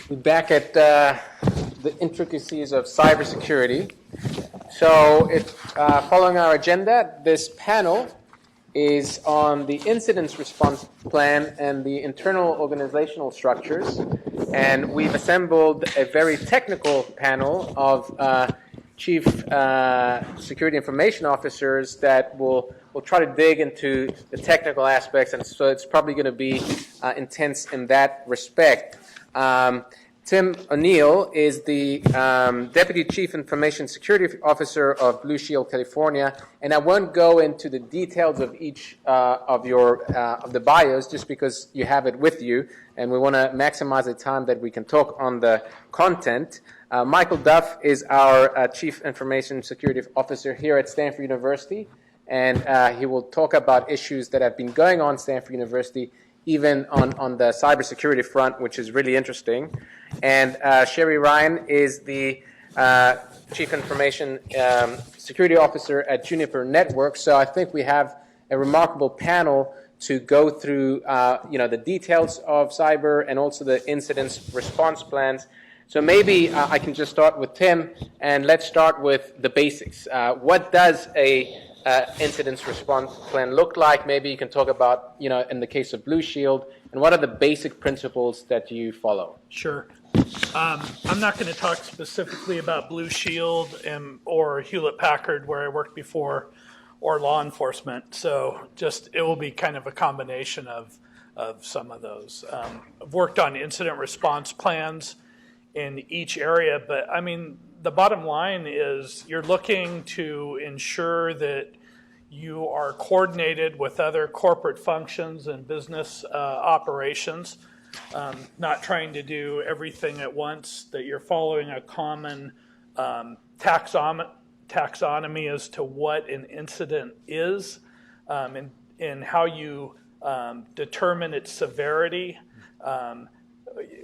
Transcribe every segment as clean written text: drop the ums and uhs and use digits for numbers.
We're back at the intricacies of cybersecurity. So, following our agenda, this panel is on the incident response plan and the internal organizational structures. And we've assembled a very technical panel of chief security information officers that will try to dig into the technical aspects. And so it's probably going to be intense in that respect. Tim O'Neill is the Deputy Chief Information Security Officer of Blue Shield, California, and I won't go into the details of each of the bios just because you have it with you, and we want to maximize the time that we can talk on the content. Michael Duff is our Chief Information Security Officer here at Stanford University, and he will talk about issues that have been going on at Stanford University, even on the cybersecurity front, which is really interesting. And Sherry Ryan is the Chief Information Security Officer at Juniper Networks. So I think we have a remarkable panel to go through the details of cyber and also the incident response plans. So maybe I can just start with Tim, and let's start with the basics. What does a incident response plan look like? Maybe you can talk about, in the case of Blue Shield, and what are the basic principles that you follow? Sure. I'm not going to talk specifically about Blue Shield or Hewlett-Packard, where I worked before, or law enforcement. So it will be kind of a combination of some of those. I've worked on incident response plans in each area, but I mean, the bottom line is you're looking to ensure that you are coordinated with other corporate functions and business operations, not trying to do everything at once, that you're following a common taxonomy as to what an incident is, and how you determine its severity,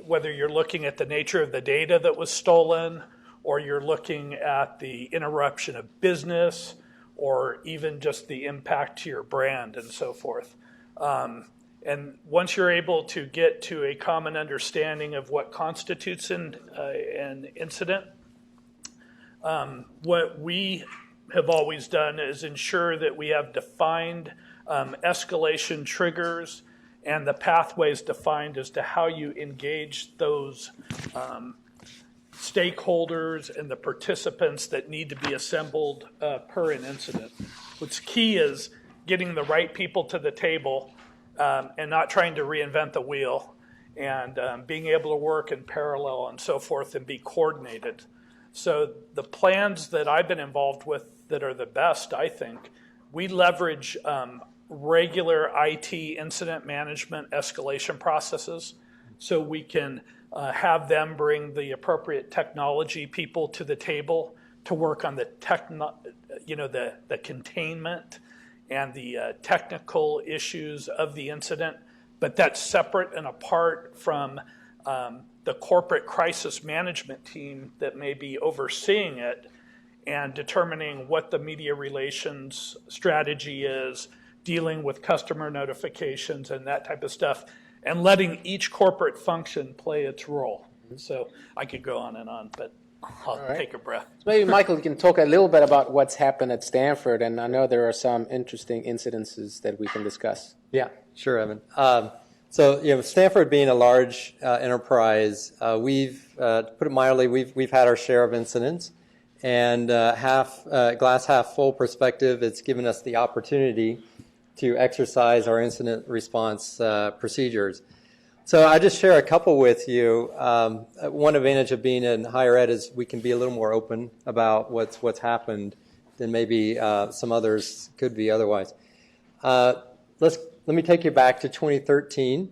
whether you're looking at the nature of the data that was stolen, or you're looking at the interruption of business, or even just the impact to your brand and so forth. And once you're able to get to a common understanding of what constitutes an incident, what we have always done is ensure that we have defined escalation triggers and the pathways defined as to how you engage those stakeholders and the participants that need to be assembled per an incident. What's key is getting the right people to the table and not trying to reinvent the wheel, and being able to work in parallel and so forth and be coordinated. So the plans that I've been involved with that are the best, I think, we leverage regular IT incident management escalation processes, so we can have them bring the appropriate technology people to the table to work on the containment and the technical issues of the incident. But that's separate and apart from the corporate crisis management team that may be overseeing it and determining what the media relations strategy is, dealing with customer notifications and that type of stuff, and letting each corporate function play its role. So I could go on and on, but I'll take a breath. So maybe, Michael, you can talk a little bit about what's happened at Stanford, and I know there are some interesting incidences that we can discuss. Yeah, sure, Evan. So, Stanford being a large enterprise, we've, to put it mildly, we've had our share of incidents, and glass half full perspective, it's given us the opportunity to exercise our incident response procedures. So I just share a couple with you. One advantage of being in higher ed is we can be a little more open about what's happened than maybe some others could be otherwise. Let me take you back to 2013.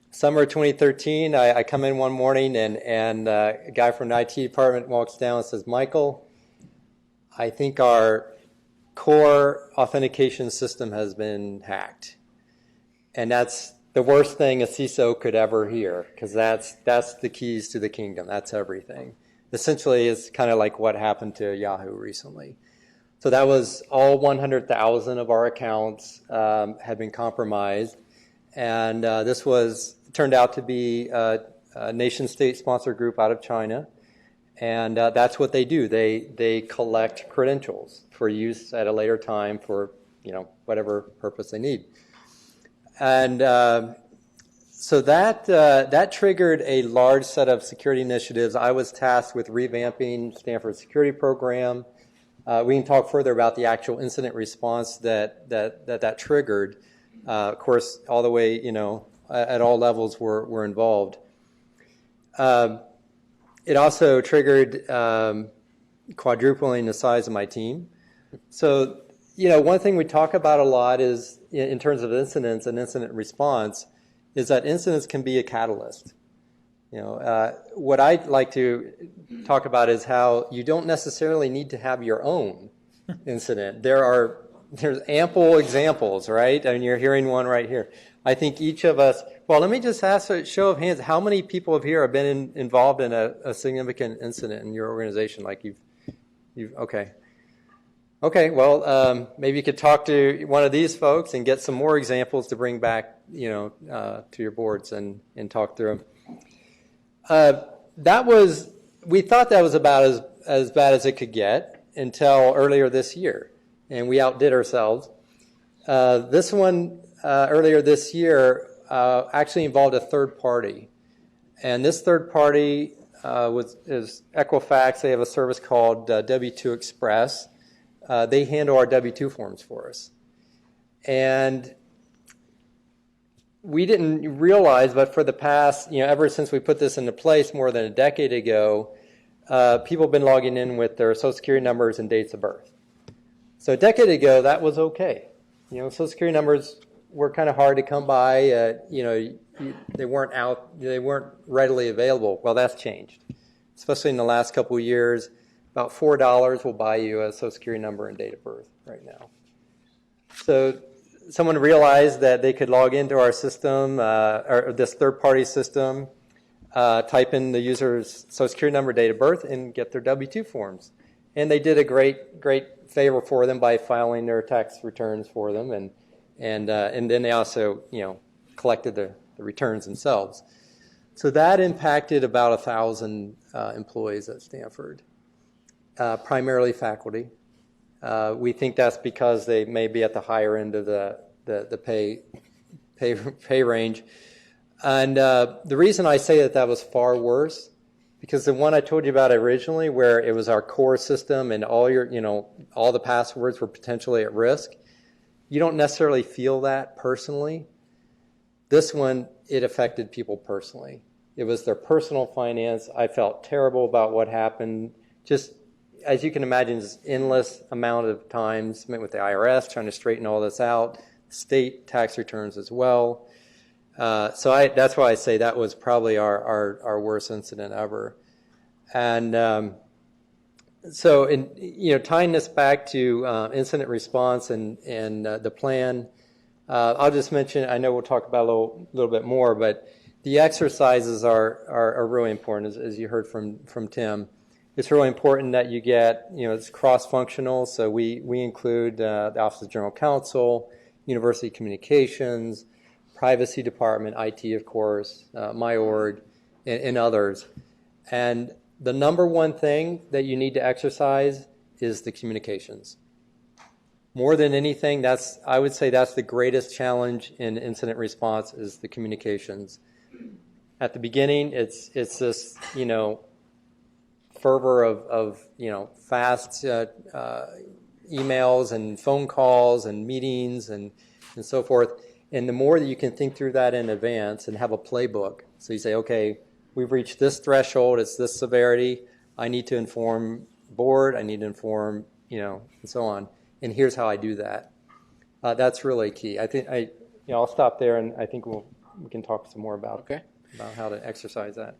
Summer 2013, I come in one morning and a guy from the IT department walks down and says, "Michael, I think our core authentication system has been hacked." And that's the worst thing a CISO could ever hear, because that's the keys to the kingdom. That's everything. Essentially, it's kind of like what happened to Yahoo recently. So that was all 100,000 of our accounts had been compromised, and this turned out to be nation-state sponsored group out of China. And that's what they do. They collect credentials for use at a later time for whatever purpose they need. And so that triggered a large set of security initiatives. I was tasked with revamping Stanford's security program. We can talk further about the actual incident response that triggered. Of course, all the way, at all levels were involved. It also triggered quadrupling the size of my team. So, one thing we talk about a lot is, in terms of incidents and incident response, is that incidents can be a catalyst. What I'd like to talk about is how you don't necessarily need to have your own incident. There's ample examples, right? I mean, you're hearing one right here. I think each of us, well, let me just ask a show of hands. How many people here have been involved in a significant incident in your organization? Like okay. Okay, well, maybe you could talk to one of these folks and get some more examples to bring back, to your boards and talk through them. We thought that was about as bad as it could get until earlier this year, and we outdid ourselves. This one earlier this year actually involved a third party, and this third party is Equifax. They have a service called W2 Express. They handle our W2 forms for us. And we didn't realize, but for the past, ever since we put this into place more than a decade ago, people have been logging in with their Social Security numbers and dates of birth. So a decade ago, that was okay. Social Security numbers were kind of hard to come by. They weren't readily available. Well, that's changed, especially in the last couple of years. About $4 will buy you a Social Security number and date of birth right now. So someone realized that they could log into our system, or this third-party system, type in the user's Social Security number, date of birth, and get their W-2 forms. And they did a great favor for them by filing their tax returns for them, and then they also collected the returns themselves. So that impacted about 1,000 employees at Stanford. Primarily faculty. We think that's because they may be at the higher end of the pay range. And the reason I say that was far worse, because the one I told you about originally, where it was our core system and all the passwords were potentially at risk, you don't necessarily feel that personally. This one, it affected people personally. It was their personal finance. I felt terrible about what happened. Just as you can imagine, this endless amount of time spent with the IRS trying to straighten all this out, state tax returns as well. So that's why I say that was probably our worst incident ever. And so, tying this back to incident response and the plan, I'll just mention, I know we'll talk about a little bit more, but the exercises are really important, as you heard from Tim. It's really important that you get, it's cross-functional, so we include the Office of General Counsel, University Communications, Privacy Department, IT, of course, my org, and others. And the number one thing that you need to exercise is the communications. More than anything, I would say that's the greatest challenge in incident response is the communications. At the beginning, it's this, fervor of fast emails and phone calls and meetings and so forth. And the more that you can think through that in advance and have a playbook, so you say, okay, we've reached this threshold, it's this severity, I need to inform board, I need to inform, and so on. And here's how I do that. That's really key. I think I'll stop there, and I think we can talk some more about how to exercise that.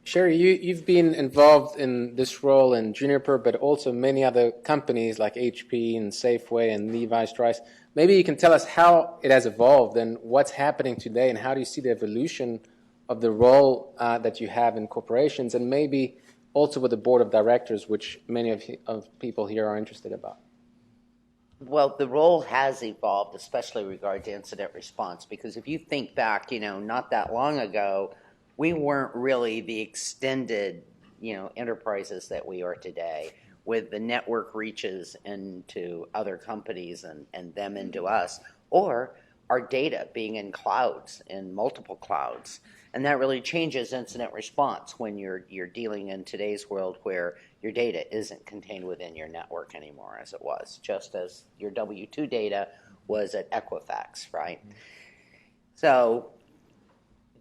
Sherry, you've been involved in this role in Juniper, but also many other companies like HP and Safeway and Levi Strauss. Maybe you can tell us how it has evolved and what's happening today, and how do you see the evolution of the role that you have in corporations, and maybe also with the board of directors, which many of people here are interested about. Well, the role has evolved, especially with regard to incident response, because if you think back, not that long ago, we weren't really the extended, enterprises that we are today, with the network reaches into other companies and them into us, or our data being in clouds, in multiple clouds. And that really changes incident response when you're dealing in today's world where your data isn't contained within your network anymore as it was, just as your W-2 data was at Equifax, right? So,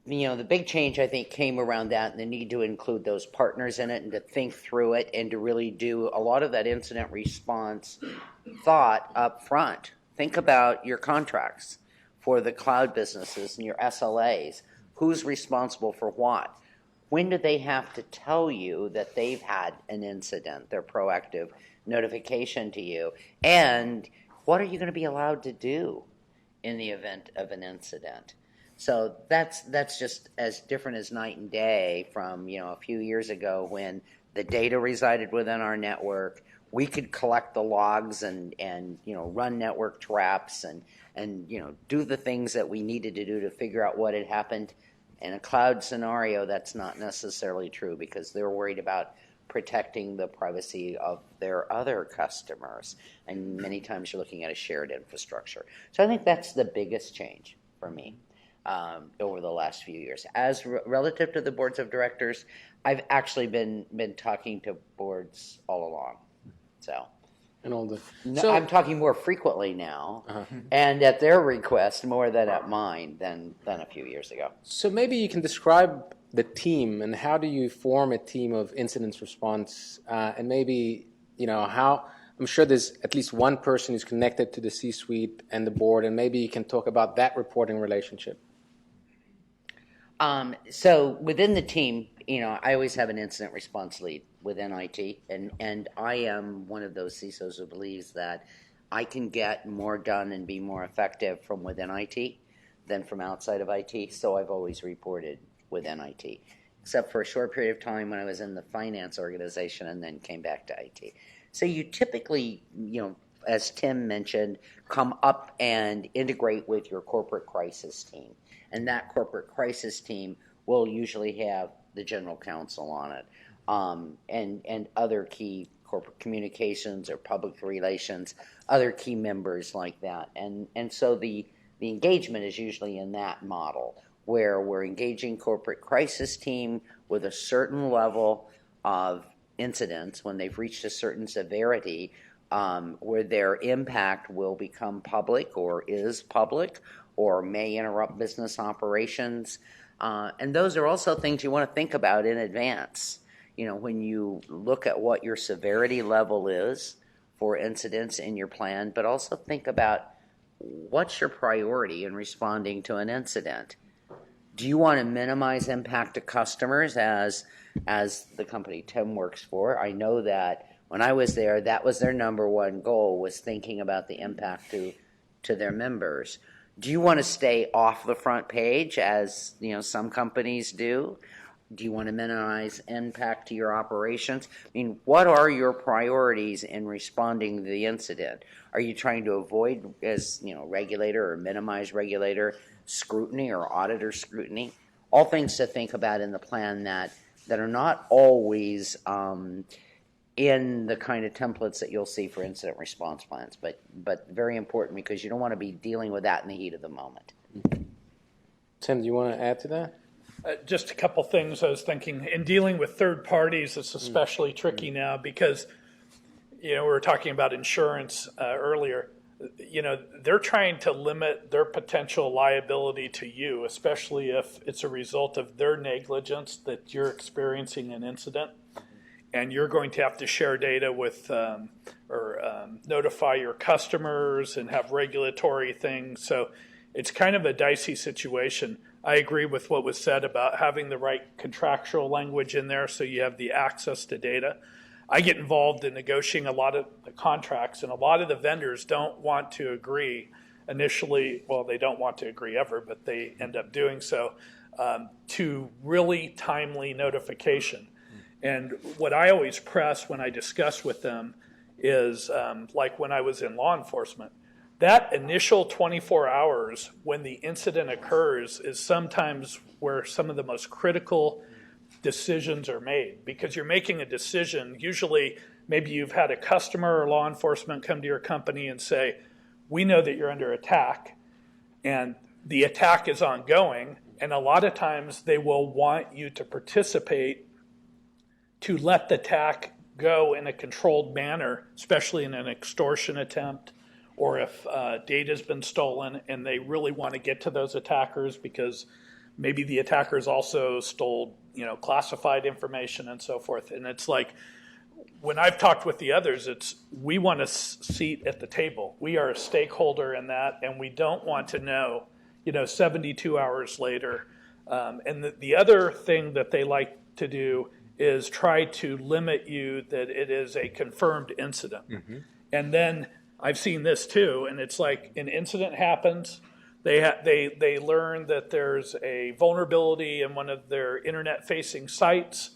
the big change, I think, came around that and the need to include those partners in it and to think through it and to really do a lot of that incident response thought up front. Think about your contracts for the cloud businesses and your SLAs. Who's responsible for what? When do they have to tell you that they've had an incident, their proactive notification to you? And what are you going to be allowed to do in the event of an incident? So that's just as different as night and day from, a few years ago when the data resided within our network. We could collect the logs and run network traps and do the things that we needed to do to figure out what had happened. In a cloud scenario, that's not necessarily true because they're worried about protecting the privacy of their other customers. And many times you're looking at a shared infrastructure. So I think that's the biggest change for me over the last few years. As relative to the boards of directors, I've actually been talking to boards all along. So. I'm talking more frequently now, and at their request more than at mine than a few years ago. So maybe you can describe the team and how do you form a team of incident response, and maybe how. I'm sure there's at least one person who's connected to the C-suite and the board, and maybe you can talk about that reporting relationship. So within the team, I always have an incident response lead within IT, and I am one of those CISOs who believes that I can get more done and be more effective from within IT than from outside of IT, so I've always reported within IT, except for a short period of time when I was in the finance organization and then came back to IT. So you typically, as Tim mentioned, come up and integrate with your corporate crisis team. And that corporate crisis team will usually have the general counsel on it, and other key corporate communications or public relations, other key members like that. And so the engagement is usually in that model, where we're engaging corporate crisis team with a certain level of incidents when they've reached a certain severity, where their impact will become public or is public or may interrupt business operations. And those are also things you want to think about in advance. When you look at what your severity level is for incidents in your plan, but also think about what's your priority in responding to an incident. Do you want to minimize impact to customers as the company Tim works for? I know that when I was there, that was their number one goal, was thinking about the impact to their members. Do you want to stay off the front page, as some companies do? Do you want to minimize impact to your operations? What are your priorities in responding to the incident? Are you trying to avoid, as regulator or minimize regulator scrutiny or auditor scrutiny? All things to think about in the plan that are not always in the kind of templates that you'll see for incident response plans, but very important because you don't want to be dealing with that in the heat of the moment. Tim, do you want to add to that? Just a couple things I was thinking. In dealing with third parties, it's especially tricky now because, we were talking about insurance earlier. They're trying to limit their potential liability to you, especially if it's a result of their negligence that you're experiencing an incident. And you're going to have to share data with or notify your customers and have regulatory things. So it's kind of a dicey situation. I agree with what was said about having the right contractual language in there so you have the access to data. I get involved in negotiating a lot of the contracts, and a lot of the vendors don't want to agree initially. Well, they don't want to agree ever, but they end up doing so, to really timely notification. And what I always press when I discuss with them is, like when I was in law enforcement, that initial 24 hours when the incident occurs is sometimes where some of the most critical decisions are made, because you're making a decision. Usually, maybe you've had a customer or law enforcement come to your company and say, we know that you're under attack, and the attack is ongoing, and a lot of times they will want you to participate to let the attack go in a controlled manner, especially in an extortion attempt, or if data's been stolen and they really want to get to those attackers because maybe the attackers also stole, classified information and so forth. And it's like, when I've talked with the others, it's we want a seat at the table. We are a stakeholder in that, and we don't want to know, 72 hours later. And the other thing that they like to do is try to limit you that it is a confirmed incident. Mm-hmm. And then I've seen this too, and it's like an incident happens, they learn that there's a vulnerability in one of their internet-facing sites.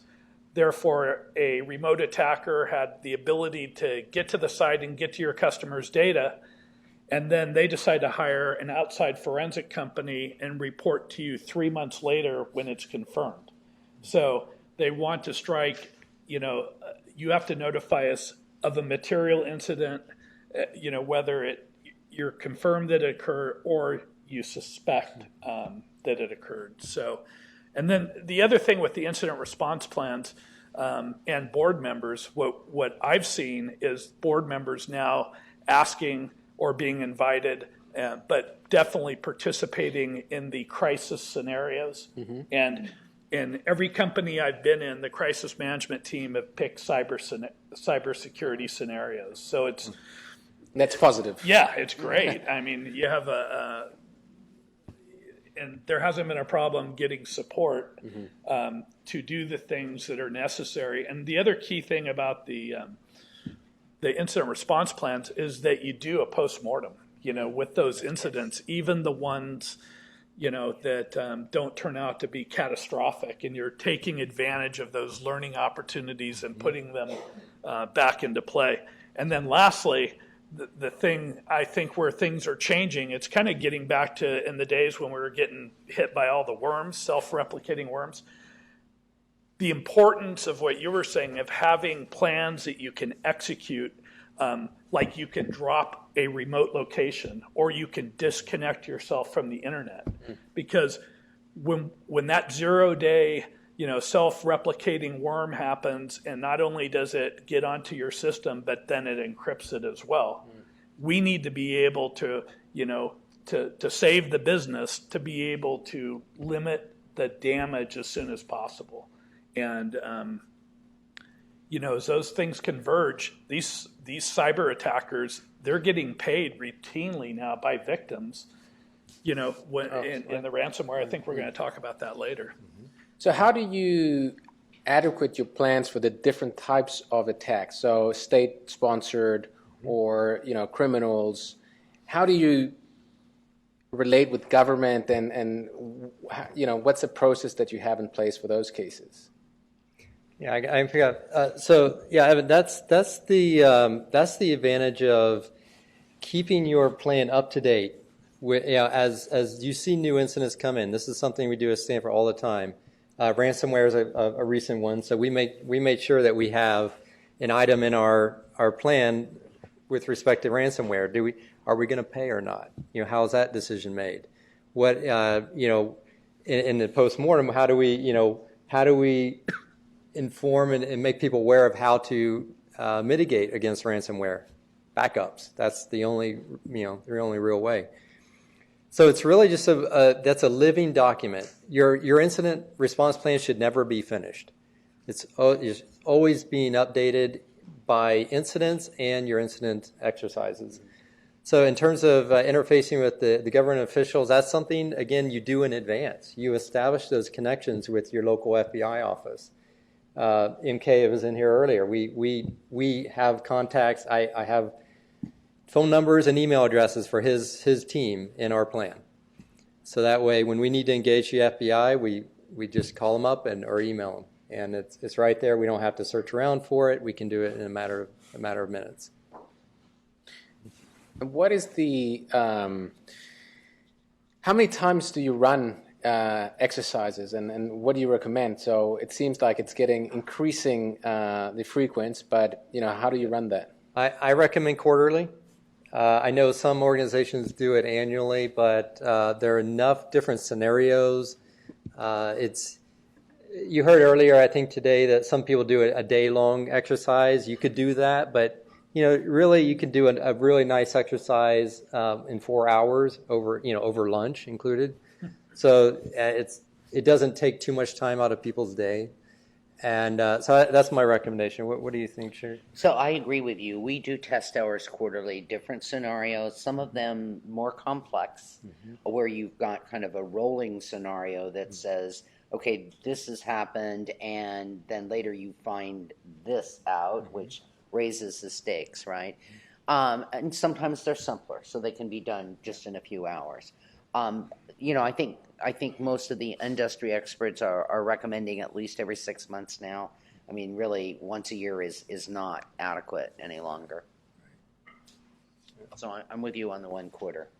Therefore, a remote attacker had the ability to get to the site and get to your customer's data, and then they decide to hire an outside forensic company and report to you 3 months later when it's confirmed. So they want to strike, you have to notify us of a material incident, whether you're confirmed that it occurred or you suspect that it occurred. So, and then the other thing with the incident response plans and board members, what I've seen is board members now asking or being invited, but definitely participating in the crisis scenarios. Mm-hmm. And in every company I've been in, the crisis management team have picked cybersecurity scenarios. So it's... That's positive. Yeah, it's great. I mean, you have and there hasn't been a problem getting support to do the things that are necessary. And the other key thing about the incident response plans is that you do a postmortem, with those incidents, even the ones, that don't turn out to be catastrophic, and you're taking advantage of those learning opportunities and putting them back into play. And then lastly, the thing I think where things are changing, it's kind of getting back to in the days when we were getting hit by all the worms, self-replicating worms. The importance of what you were saying of having plans that you can execute, like you can drop a remote location or you can disconnect yourself from the internet. Because when that 0-day self-replicating worm happens, and not only does it get onto your system, but then it encrypts it as well. We need to be able to, to save the business, to be able to limit the damage as soon as possible. And, as those things converge, these cyber attackers, they're getting paid routinely now by victims, in the ransomware. I think we're going to talk about that later. So how do you adequate your plans for the different types of attacks? So state-sponsored or, criminals. How do you relate with government and what's the process that you have in place for those cases? Yeah, I forgot. Evan, that's the advantage of keeping your plan up to date. As you see new incidents come in, this is something we do at Stanford all the time. Ransomware is a recent one, so we made sure that we have an item in our plan with respect to ransomware. Are we going to pay or not? How is that decision made? What in the postmortem, how do we inform and make people aware of how to mitigate against ransomware? Backups. That's the only real way. So it's really just that's a living document. Your incident response plan should never be finished. It's always being updated by incidents and your incident exercises. So in terms of interfacing with the government officials, that's something, again, you do in advance. You establish those connections with your local FBI office. MK was in here earlier. We have contacts. I have phone numbers and email addresses for his team in our plan. So that way, when we need to engage the FBI, we just call them up or email them, and it's right there. We don't have to search around for it. We can do it in a matter of minutes. What is the, how many times do you run exercises, and what do you recommend? So it seems like it's getting increasing the frequency, but how do you run that? I recommend quarterly. I know some organizations do it annually, but there are enough different scenarios. You heard earlier, I think today, that some people do a day-long exercise. You could do that, but really, you could do a really nice exercise in 4 hours over lunch included. So it doesn't take too much time out of people's day. And so that's my recommendation. What do you think, Sherry? So I agree with you. We do test hours quarterly, different scenarios, some of them more complex, where you've got kind of a rolling scenario that says, okay, this has happened, and then later you find this out, which raises the stakes, right? And sometimes they're simpler, so they can be done just in a few hours. I think most of the industry experts are recommending at least every 6 months now. I mean, really, once a year is not adequate any longer. So I'm with you on the 1 quarter.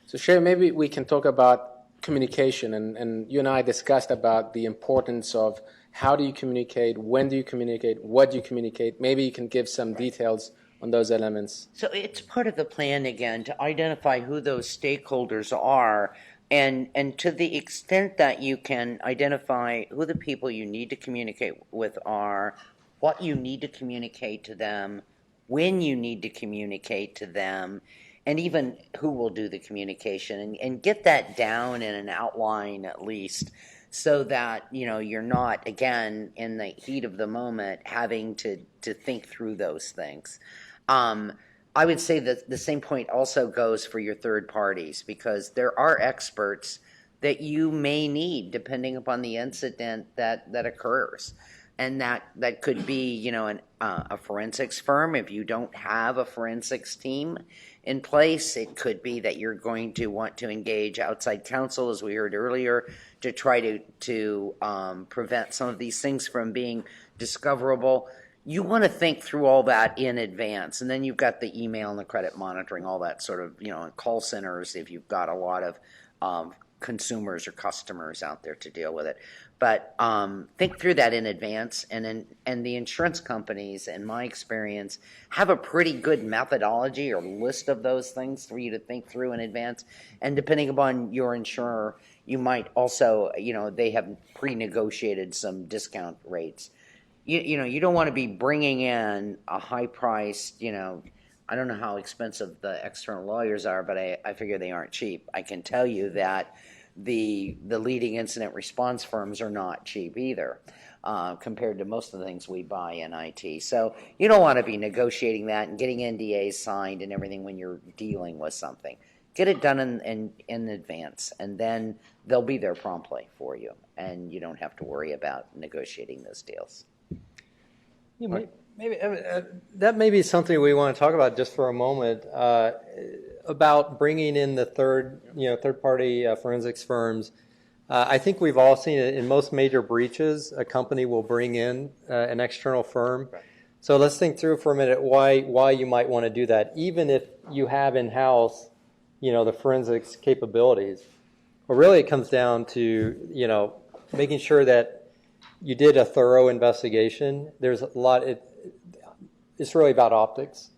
So Sherry, maybe we can talk about communication, and you and I discussed about the importance of how do you communicate, when do you communicate, what do you communicate. Maybe you can give some details on those elements. So it's part of the plan, again, to identify who those stakeholders are, and to the extent that you can identify who the people you need to communicate with are, what you need to communicate to them, when you need to communicate to them, and even who will do the communication, and get that down in an outline at least, so that you're not, again, in the heat of the moment having to think through those things. I would say that the same point also goes for your third parties, because there are experts that you may need depending upon the incident that occurs. And that could be, a forensics firm. If you don't have a forensics team in place, it could be that you're going to want to engage outside counsel, as we heard earlier, to try to prevent some of these things from being discoverable. You want to think through all that in advance. And then you've got the email and the credit monitoring, all that sort of, call centers if you've got a lot of consumers or customers out there to deal with it. But think through that in advance. And the insurance companies, in my experience, have a pretty good methodology or list of those things for you to think through in advance. And depending upon your insurer, you might also, they have pre-negotiated some discount rates. You don't want to be bringing in a high-priced, I don't know how expensive the external lawyers are, but I figure they aren't cheap. I can tell you that the leading incident response firms are not cheap either, compared to most of the things we buy in IT. So you don't want to be negotiating that and getting NDAs signed and everything when you're dealing with something. Get it done in advance, and then they'll be there promptly for you, and you don't have to worry about negotiating those deals. Maybe that may be something we want to talk about just for a moment, about bringing in the third-party forensics firms. I think we've all seen it in most major breaches. A company will bring in an external firm. Right. So let's think through for a minute why you might want to do that, even if you have in-house, the forensics capabilities. Well, really, it comes down to making sure that you did a thorough investigation. There's a lot. It's really about optics.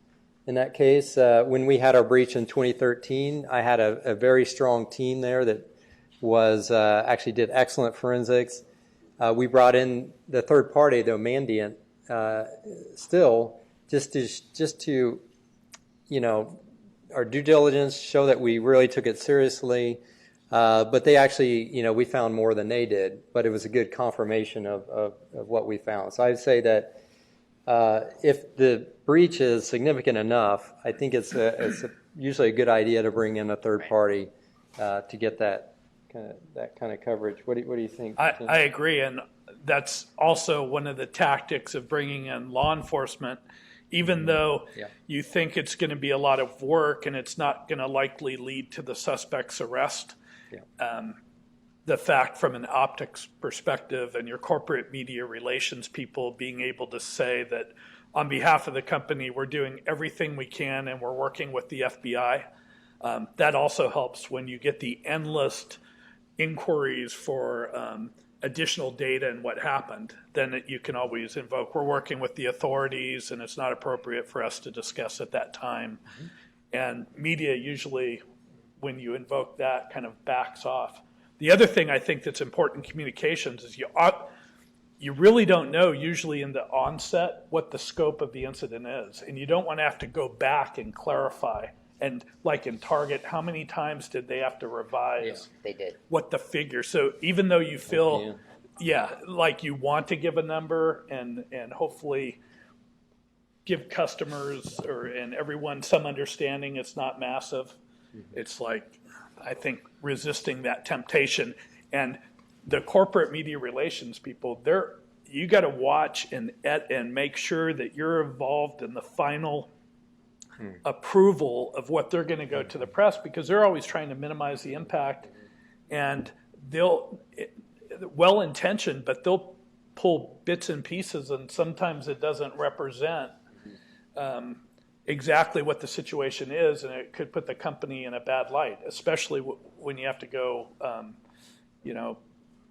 In that case, when we had our breach in 2013, I had a very strong team there that was actually did excellent forensics. We brought in the third party, though Mandiant, still just to our due diligence, show that we really took it seriously. But they actually, we found more than they did, but it was a good confirmation of what we found. So I'd say that if the breach is significant enough, I think it's usually a good idea to bring in a third party to get that kind of coverage. What do you think? I agree, and that's also one of the tactics of bringing in law enforcement. Even though you think it's going to be a lot of work and it's not going to likely lead to the suspect's arrest, the fact from an optics perspective and your corporate media relations people being able to say that on behalf of the company, we're doing everything we can, and we're working with the FBI. That also helps when you get the endless inquiries for additional data and what happened. Then you can always invoke. We're working with the authorities, and it's not appropriate for us to discuss at that time. Mm-hmm. And media usually, when you invoke that, kind of backs off. The other thing I think that's important in communications is you really don't know usually in the onset what the scope of the incident is, and you don't want to have to go back and clarify. And like in Target, how many times did they have to revise they did. What the figure? So even though you feel, like you want to give a number and hopefully give customers and everyone some understanding it's not massive, it's like, I think, resisting that temptation. And the corporate media relations people, you got to watch and make sure that you're involved in the final approval of what they're going to go to the press, because they're always trying to minimize the impact, and well-intentioned, but they'll pull bits and pieces, and sometimes it doesn't represent exactly what the situation is, and it could put the company in a bad light, especially when you have to go,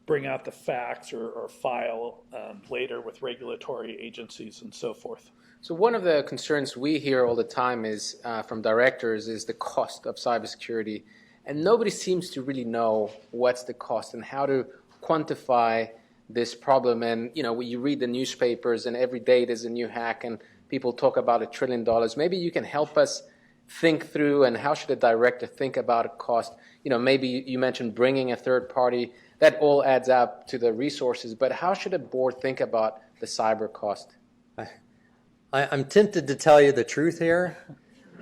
bring out the facts or file later with regulatory agencies and so forth. So one of the concerns we hear all the time is from directors is the cost of cybersecurity, and nobody seems to really know what's the cost and how to quantify this problem. And you read the newspapers, and every day there's a new hack, and people talk about $1 trillion. Maybe you can help us think through, and how should a director think about a cost? Maybe you mentioned bringing a third party. That all adds up to the resources, but how should a board think about the cyber cost? I'm tempted to tell you the truth here,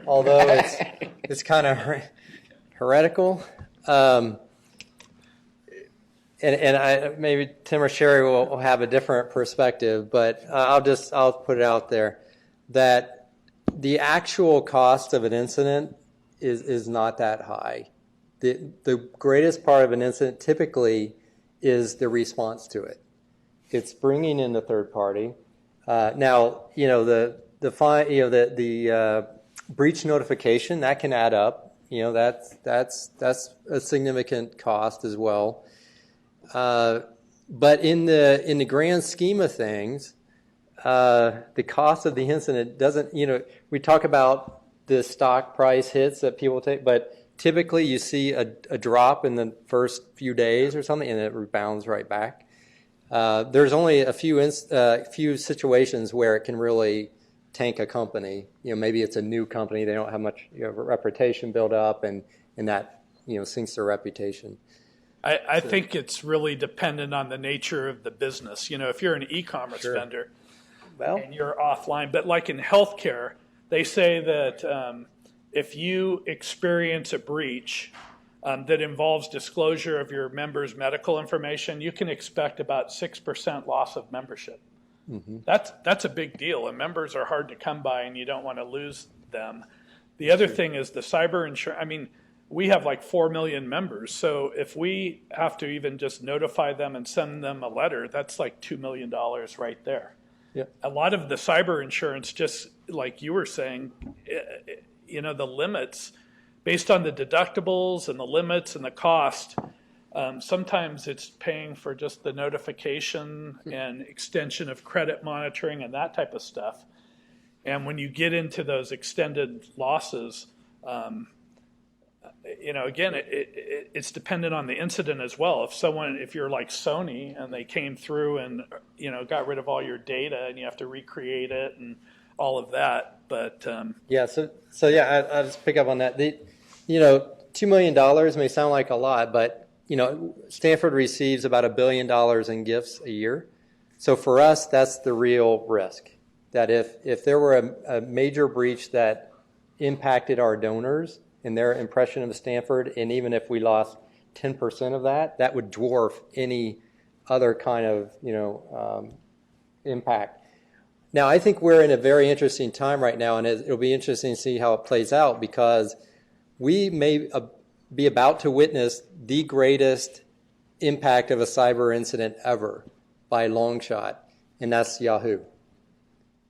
although it's kind of heretical. And maybe Tim or Sherry will have a different perspective, but I'll put it out there that the actual cost of an incident is not that high. The greatest part of an incident typically is the response to it. It's bringing in the third party. Now, the breach notification, that can add up. That's a significant cost as well. But in the grand scheme of things, the cost of the incident doesn't. We talk about the stock price hits that people take, but typically you see a drop in the first few days or something, and it rebounds right back. There's only a few situations where it can really tank a company. Maybe it's a new company, they don't have much reputation built up, and that sinks their reputation. I think it's really dependent on the nature of the business. If you're an e-commerce vendor, and you're offline, but like in healthcare, they say that if you experience a breach that involves disclosure of your members' medical information, you can expect about 6% loss of membership. Mm-hmm. That's a big deal, and members are hard to come by, and you don't want to lose them. The other thing is the cyber insurance. We have like 4 million members, so if we have to even just notify them and send them a letter, that's like $2 million right there. Yep. A lot of the cyber insurance, just like you were saying, the limits, based on the deductibles and the limits and the cost, sometimes it's paying for just the notification and extension of credit monitoring and that type of stuff. And when you get into those extended losses, again, it's dependent on the incident as well. If you're like Sony and they came through and, got rid of all your data and you have to recreate it and all of that. But I'll just pick up on that. $2 million may sound like a lot, but Stanford receives about $1 billion in gifts a year. So for us, that's the real risk. That if there were a major breach that impacted our donors and their impression of Stanford, and even if we lost 10% of that, that would dwarf any other kind of impact. Now, I think we're in a very interesting time right now, and it'll be interesting to see how it plays out, because we may be about to witness the greatest impact of a cyber incident ever by a long shot, and that's Yahoo.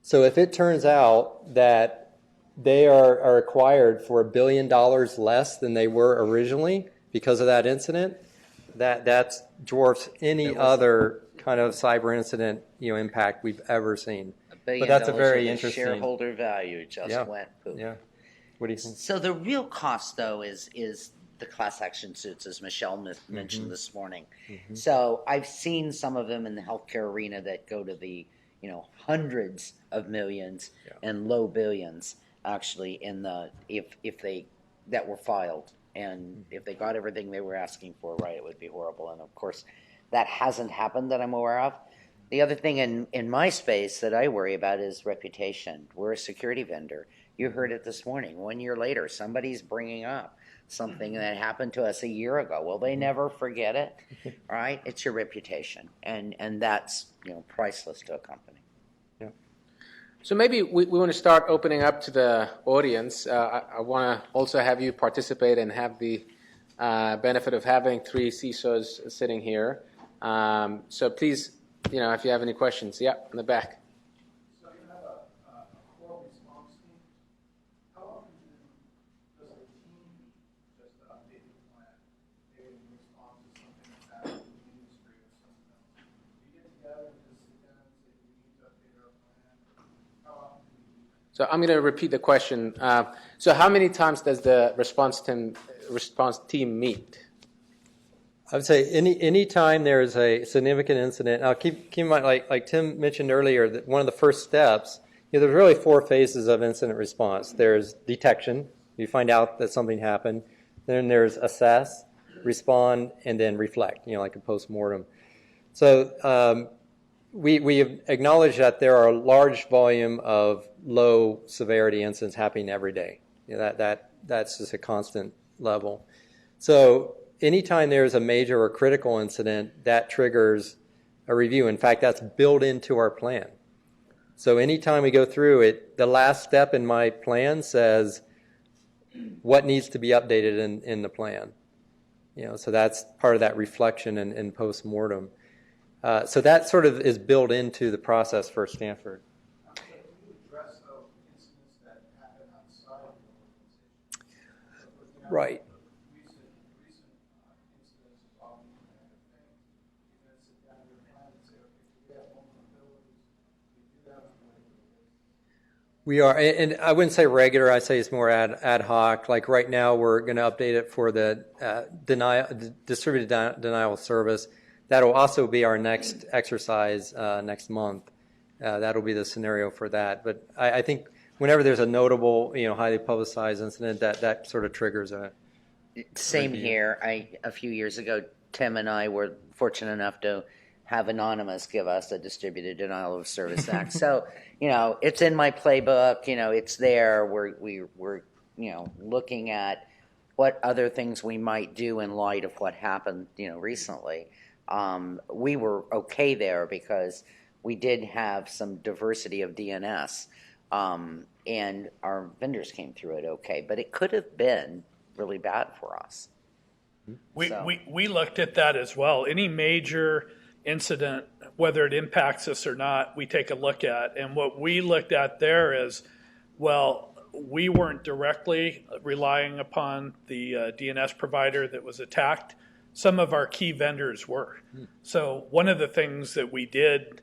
So if it turns out that they are acquired for $1 billion less than they were originally because of that incident, that dwarfs any other kind of cyber incident impact we've ever seen. $1 billion But that's a very of the interesting shareholder value just went poof. Yeah. What do you think? So the real cost, though, is the class action suits, as Michelle mentioned this morning. So I've seen some of them in the healthcare arena that go to the hundreds of millions and low billions, actually, in the if they that were filed, and if they got everything they were asking for, right, it would be horrible. And of course, that hasn't happened that I'm aware of. The other thing in my space that I worry about is reputation. We're a security vendor. You heard it this morning. 1 year later, somebody's bringing up something that happened to us a year ago. Will they never forget it? Right? It's your reputation, and that's priceless to a company. Yeah. So maybe we want to start opening up to the audience. I want to also have you participate and have the benefit of having 3 CISOs sitting here. So please, if you have any questions, in the back. So I'm going to repeat the question. So how many times does the response team meet? I would say any time there is a significant incident. Now keep in mind, like Tim mentioned earlier, that one of the first steps, there's really 4 phases of incident response. There's detection. You find out that something happened. Then there's assess, respond, and then reflect, like a postmortem. So we acknowledge that there are a large volume of low severity incidents happening every day. That's just a constant level. So anytime there's a major or critical incident, that triggers a review. In fact, that's built into our plan. So anytime we go through it, the last step in my plan says what needs to be updated in the plan. So that's part of that reflection and post-mortem. So that sort of is built into the process for Stanford. So can you address incidents that happen outside of the organization? So for example, Right. Recent incidents involving Internet of Things, you're going to sit down with your plan and say, okay, we have vulnerabilities, we do that on a regular basis. We are, and I wouldn't say regular. I say it's more ad hoc. Like right now, we're going to update it for the distributed denial of service. That'll also be our next exercise next month. That'll be the scenario for that. But I think whenever there's a notable, highly publicized incident, that sort of triggers a Same review. here. A few years ago, Tim and I were fortunate enough to have Anonymous give us a distributed denial of service act. So, it's in my playbook. It's there. We're looking at what other things we might do in light of what happened, recently. We were okay there because we did have some diversity of DNS, and our vendors came through it okay. But it could have been really bad for us. We looked at that as well. Any major incident, whether it impacts us or not, we take a look at. And what we looked at there is, well, we weren't directly relying upon the DNS provider that was attacked. Some of our key vendors were. So one of the things that we did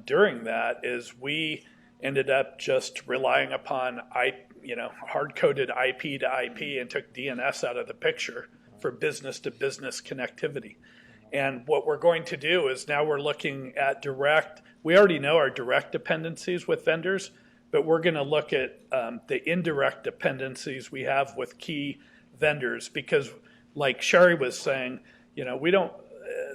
during that is we ended up just relying upon hard-coded IP to IP and took DNS out of the picture for business-to-business connectivity. And what we're going to do is now we're looking at direct. We already know our direct dependencies with vendors, but we're going to look at the indirect dependencies we have with key vendors because, like Sherry was saying, we don't.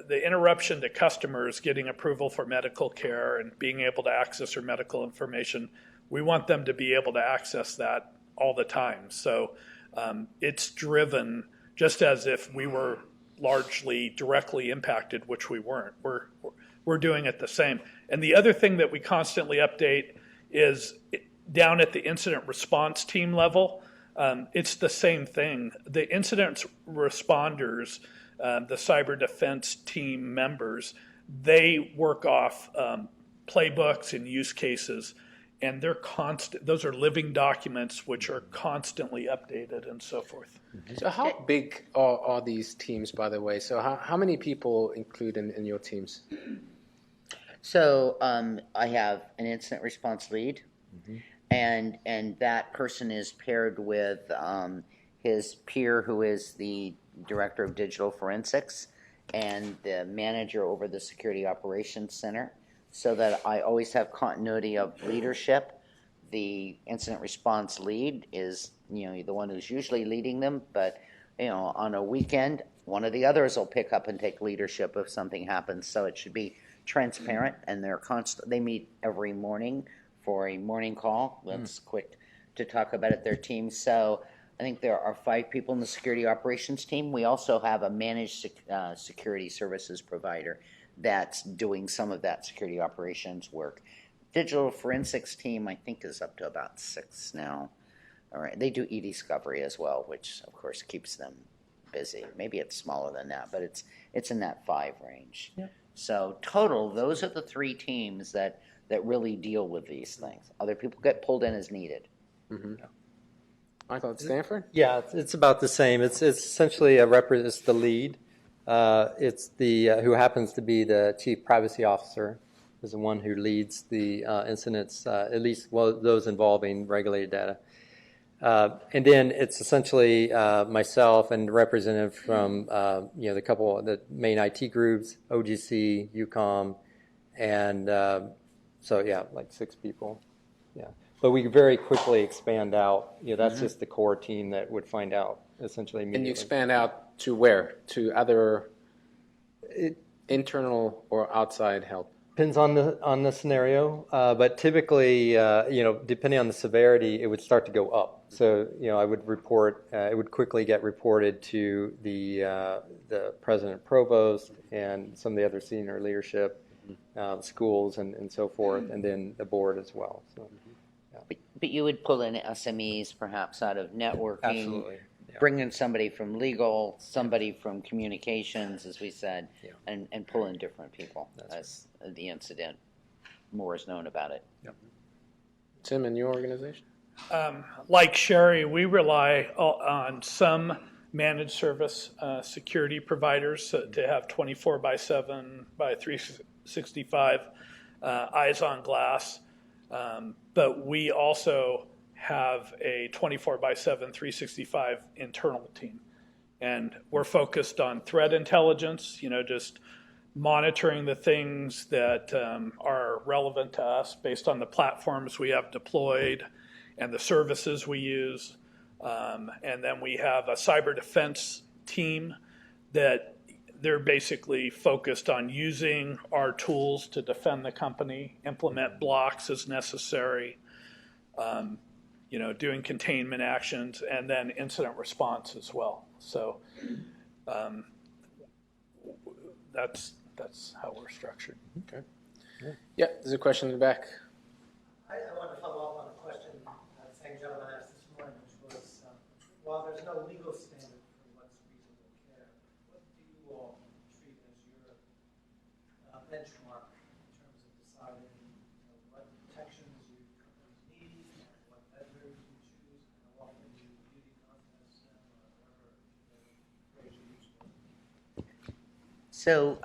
The interruption to customers getting approval for medical care and being able to access their medical information, we want them to be able to access that all the time. So it's driven just as if we were largely directly impacted, which we weren't. We're doing it the same. And the other thing that we constantly update is down at the incident response team level. It's the same thing. The incident responders, the cyber defense team members, they work off playbooks and use cases. and they're constant. Those are living documents which are constantly updated and so forth. So how big are these teams, by the way? So how many people include in your teams? So I have an incident response lead, and that person is paired with his peer, who is the director of digital forensics and the manager over the security operations center, so that I always have continuity of leadership. The incident response lead is, the one who's usually leading them, but on a weekend, one of the others will pick up and take leadership if something happens. So it should be transparent, and they meet every morning for a morning call. That's quick to talk about it, their team. So I think there are 5 people in the security operations team. We also have a managed security services provider that's doing some of that security operations work. Digital forensics team, I think, is up to about 6 now. All right, they do e-discovery as well, which of course keeps them busy. Maybe it's smaller than that, but it's in that 5 range. Yeah. So total, those are the 3 teams that really deal with these things. Other people get pulled in as needed. Mm-hmm. Michael, at Stanford? Yeah, it's about the same. It's essentially it's the lead. It's the who happens to be the chief privacy officer, is the one who leads the incidents, at least those involving regulated data. And then it's essentially myself and representative from the main IT groups, OGC, UCOM, and like 6 people. Yeah, but we very quickly expand out. That's just the core team that would find out essentially immediately. And you expand out to where? To other internal or outside help? Depends on the scenario, but typically, depending on the severity, it would start to go up. So, I would report. It would quickly get reported to the president, provost, and some of the other senior leadership, schools, and so forth, and then the board as well. So, yeah. But you would pull in SMEs, perhaps out of networking. Absolutely. Yeah. Bring in somebody from legal, somebody from communications, as we said, and pull in different people as the incident more is known about it. Yep. Tim, in your organization? Like Sherry, we rely on some managed service security providers to have 24/7 by 365 eyes on glass. But we also have a 24/7, 365 internal team. And we're focused on threat intelligence, just monitoring the things that are relevant to us based on the platforms we have deployed and the services we use. And then we have a cyber defense team that they're basically focused on using our tools to defend the company, implement blocks as necessary, doing containment actions, and then incident response as well. So that's how we're structured. Okay. Yeah, there's a question in the back. I want to follow up on a question the same gentleman asked this morning, which was, while there's no legal standard for what's reasonable care, what do you all treat as your benchmark in terms of deciding what protections you companies need, what vendors you choose, and how often you beauty contest them, or whatever phrase you use for it? So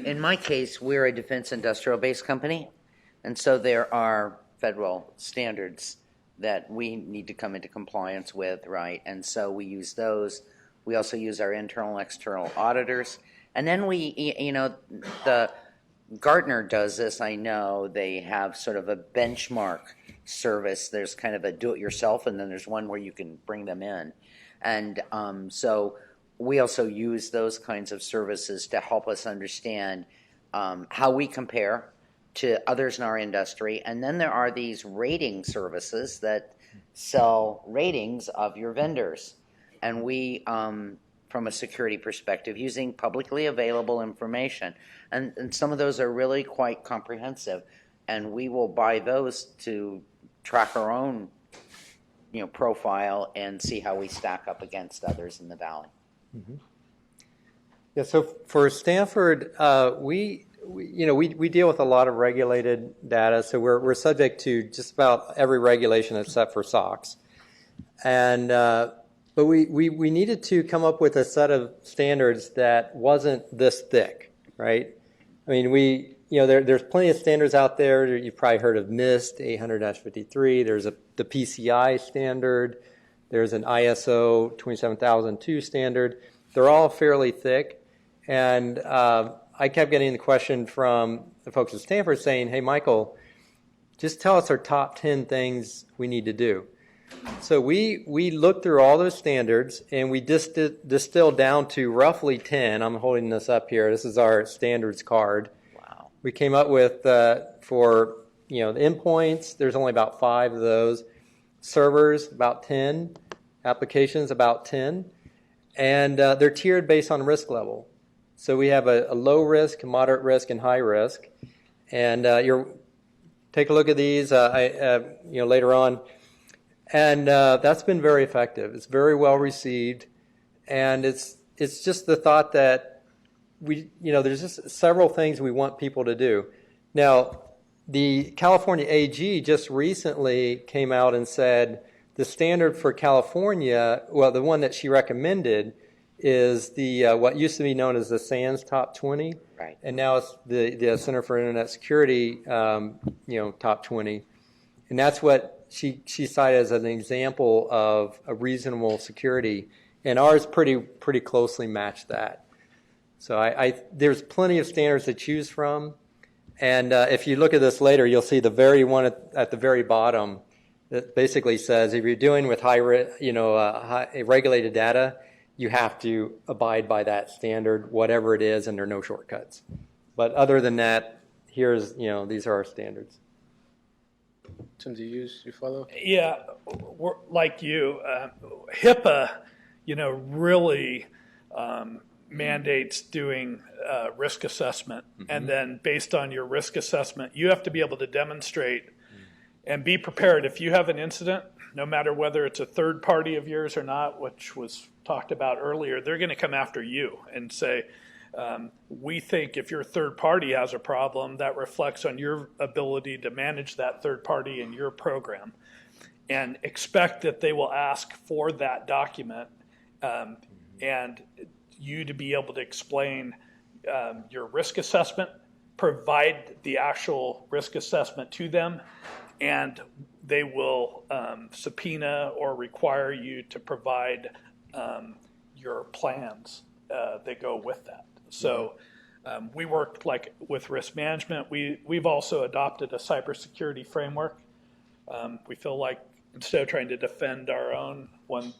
in my case, we're a defense industrial base company, and so there are federal standards that we need to come into compliance with, right? And so we use those. We also use our internal, external auditors. And then the Gartner does this, I know. They have sort of a benchmark service. There's kind of a do-it-yourself, and then there's one where you can bring them in. And so we also use those kinds of services to help us understand how we compare to others in our industry. And then there are these rating services that sell ratings of your vendors. And we, from a security perspective, using publicly available information. And some of those are really quite comprehensive. And we will buy those to track our own profile and see how we stack up against others in the Valley. Mm-hmm. Yeah, so for Stanford, we we deal with a lot of regulated data, so we're subject to just about every regulation except for SOX. And but we needed to come up with a set of standards that wasn't this thick, right? I mean, there's plenty of standards out there. You've probably heard of NIST 800-53. There's the PCI standard. There's an ISO 27002 standard. They're all fairly thick. And I kept getting the question from the folks at Stanford saying, hey, Michael, just tell us our top 10 things we need to do. So we looked through all those standards, and we distilled down to roughly 10. I'm holding this up here. This is our standards card. Wow. We came up with, for the endpoints, there's only about 5 of those. Servers, about 10. Applications, about 10. And they're tiered based on risk level. So we have a low risk, moderate risk, and high risk. And take a look at these later on. And that's been very effective. It's very well received, and it's just the thought that there's just several things we want people to do. Now, the California AG just recently came out and said the standard for California, well, the one that she recommended is the what used to be known as the SANS Top 20, Right. and now it's the Center for Internet Security, Top 20, and that's what she cited as an example of a reasonable security, and ours pretty closely matched that. So there's plenty of standards to choose from, and if you look at this later, you'll see the very one at the very bottom that basically says if you're dealing with high regulated data, you have to abide by that standard, whatever it is, and there are no shortcuts. But other than that, these are our standards. Tim, do you follow? Yeah, we're, like you, HIPAA, really mandates doing risk assessment. Mm-hmm. And then based on your risk assessment, you have to be able to demonstrate and be prepared. If you have an incident, no matter whether it's a third party of yours or not, which was talked about earlier, they're going to come after you and say, we think if your third party has a problem, that reflects on your ability to manage that third party in your program, and expect that they will ask for that document, and you to be able to explain your risk assessment, provide the actual risk assessment to them, and they will subpoena or require you to provide your plans that go with that. So we work with risk management. We've also adopted a cybersecurity framework. We feel like instead of trying to defend our own, one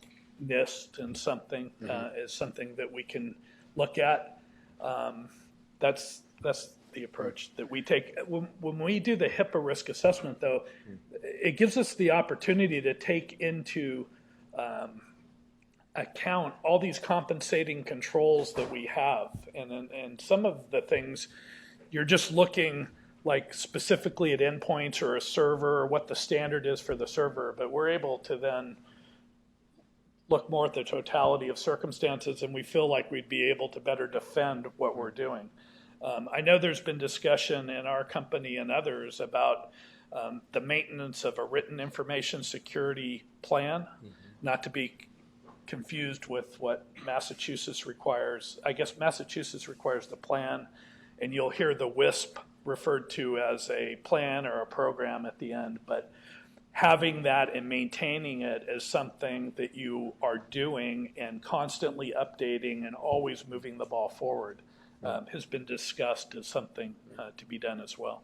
NIST and something is something that we can look at. That's the approach that we take. When we do the HIPAA risk assessment, though, it gives us the opportunity to take into account all these compensating controls that we have, and some of the things you're just looking like specifically at endpoints or a server or what the standard is for the server, but we're able to then look more at the totality of circumstances, and we feel like we'd be able to better defend what we're doing. I know there's been discussion in our company and others about the maintenance of a written information security plan, not to be confused with what Massachusetts requires. I guess Massachusetts requires the plan, and you'll hear the WISP referred to as a plan or a program at the end, but having that and maintaining it as something that you are doing and constantly updating and always moving the ball forward has been discussed as something to be done as well.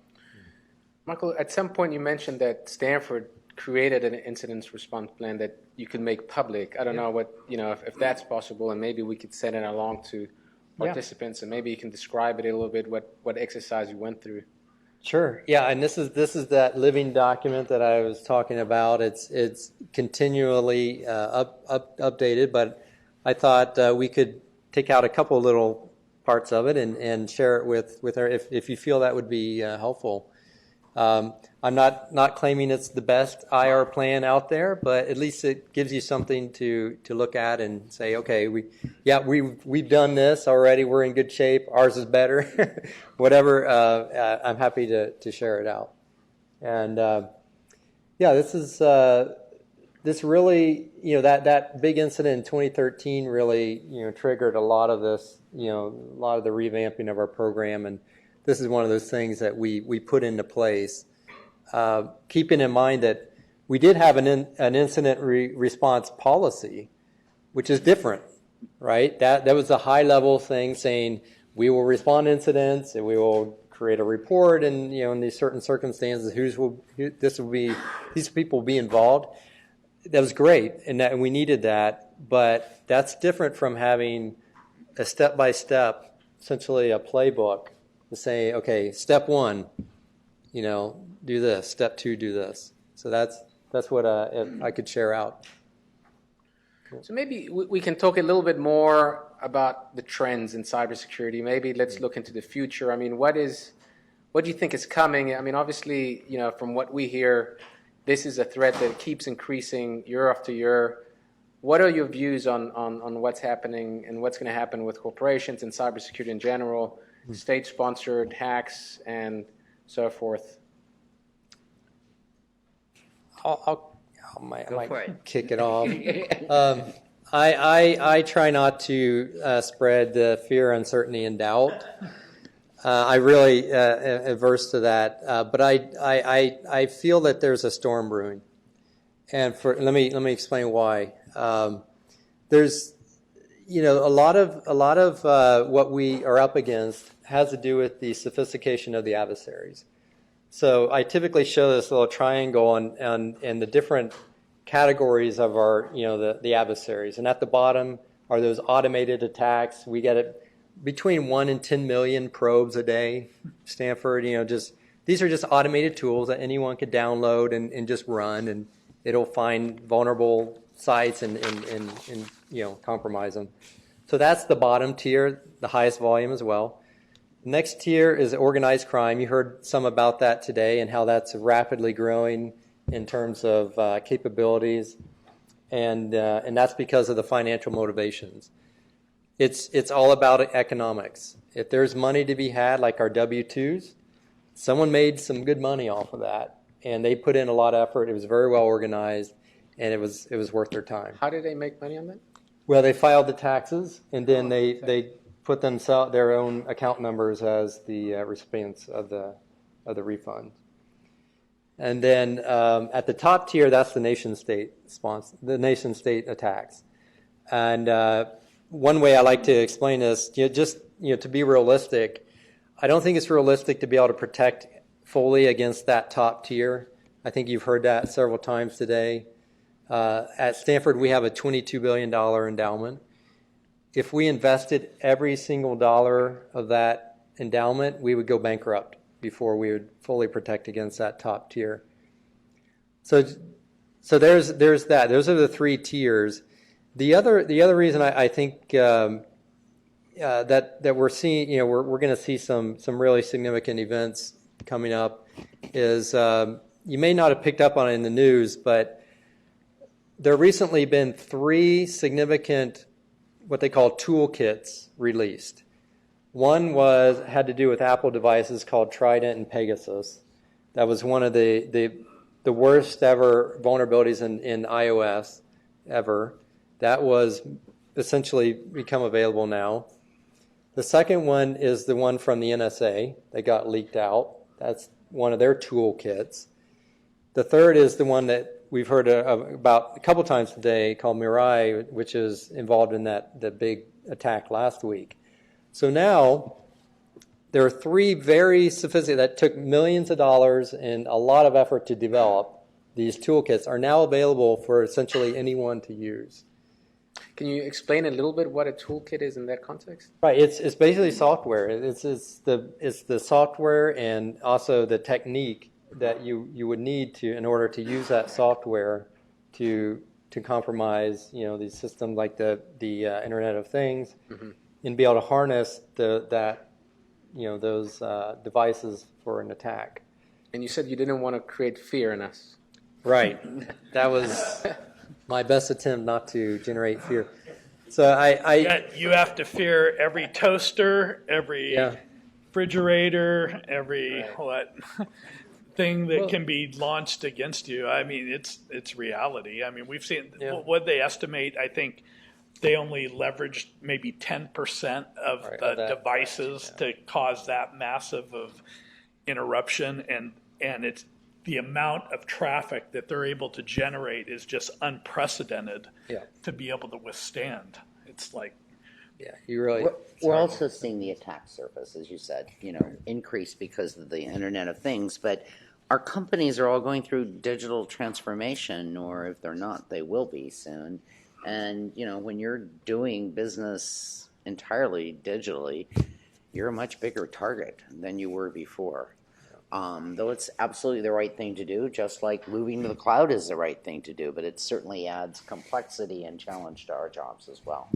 Michael, at some point you mentioned that Stanford created an incident response plan that you could make public. I don't know what, if that's possible, and maybe we could send it along to participants, and maybe you can describe it a little bit, what exercise you went through. Sure. Yeah, and this is that living document that I was talking about. It's continually updated, but I thought we could take out a couple little parts of it and share it with her if you feel that would be helpful. I'm not claiming it's the best IR plan out there, but at least it gives you something to look at and say, okay, we've done this already. We're in good shape. Ours is better. Whatever. I'm happy to share it out. And this really, that big incident in 2013 really, triggered a lot of this, a lot of the revamping of our program. And this is one of those things that we put into place, keeping in mind that we did have an incident response policy, which is different, right? That was a high-level thing saying we will respond to incidents and we will create a report, and in these certain circumstances, these people will be involved. That was great, and we needed that, but that's different from having a step-by-step, essentially a playbook to say, okay, step one, do this. Step two, do this. So that's what I could share out. So maybe we can talk a little bit more about the trends in cybersecurity. Maybe let's look into the future. I mean, what do you think is coming? I mean, obviously, from what we hear, this is a threat that keeps increasing year after year. What are your views on what's happening and what's going to happen with corporations and cybersecurity in general, state-sponsored hacks and so forth? I might kick it off. I try not to spread the fear, uncertainty, and doubt. I really am averse to that, but I feel that there's a storm brewing, and let me explain why. There's a lot of what we are up against has to do with the sophistication of the adversaries. So I typically show this little triangle and the different categories of our, the adversaries. And at the bottom are those automated attacks. We get it between 1 and 10 million probes a day. Stanford, these are just automated tools that anyone could download and just run, and it'll find vulnerable sites and compromise them. So that's the bottom tier, the highest volume as well. Next tier is organized crime. You heard some about that today and how that's rapidly growing in terms of capabilities, and that's because of the financial motivations. It's all about economics. If there's money to be had, like our W-2s, someone made some good money off of that, and they put in a lot of effort. It was very well organized, and it was worth their time. How did they make money on that? Well, they filed the taxes, and then they put their own account numbers as the recipients of the refund. And then at the top tier, that's the nation state attacks. And one way I like to explain this, to be realistic, I don't think it's realistic to be able to protect fully against that top tier. I think you've heard that several times today. At Stanford, we have a $22 billion endowment. If we invested every single dollar of that endowment, we would go bankrupt before we would fully protect against that top tier. So there's that. Those are the three tiers. The other reason I think that we're seeing, we're going to see some really significant events coming up is you may not have picked up on it in the news, but there have recently been 3 significant what they call toolkits released. One had to do with Apple devices called Trident and Pegasus. That was one of the worst ever vulnerabilities in iOS ever. That was essentially become available now. The second one is the one from the NSA that got leaked out. That's one of their toolkits. The third is the one that we've heard about a couple times today called Mirai, which is involved in the big attack last week. So now there are 3 very sophisticated that took millions of dollars and a lot of effort to develop. These toolkits are now available for essentially anyone to use. Can you explain a little bit what a toolkit is in that context? Right, it's basically software. It's the software and also the technique that you would need in order to use that software to compromise these systems like the Internet of Things, and be able to harness those devices for an attack. And you said you didn't want to create fear in us. Right. That was my best attempt not to generate fear. So You have to fear every toaster, every yeah. refrigerator, every thing that can be launched against you. I mean, it's reality. I mean, we've seen what they estimate. I think they only leveraged maybe 10% of the devices to cause that massive of interruption, and it's the amount of traffic that they're able to generate is just unprecedented to be able to withstand. It's like, you really. We're also seeing the attack surface, as you said, increase because of the Internet of Things. But our companies are all going through digital transformation, or if they're not, they will be soon. And when you're doing business entirely digitally, you're a much bigger target than you were before. Though it's absolutely the right thing to do, just like moving to the cloud is the right thing to do, but it certainly adds complexity and challenge to our jobs as well.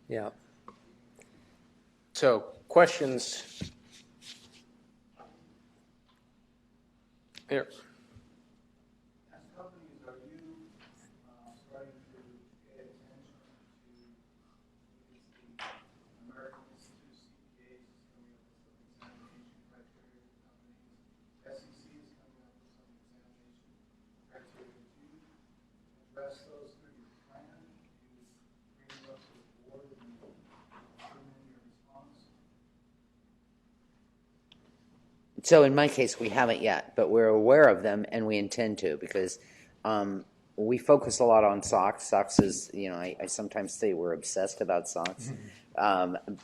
Yeah. So, questions? Here. As companies, are you starting to pay attention to the American Institute of CPAs is coming up with some examination criteria for companies. SEC is coming up with some examination criteria. Do you address those through your plan? Do you bring them up to the board and determine your response? So in my case, we haven't yet, but we're aware of them and we intend to, because we focus a lot on SOX. SOX is, I sometimes say we're obsessed about SOX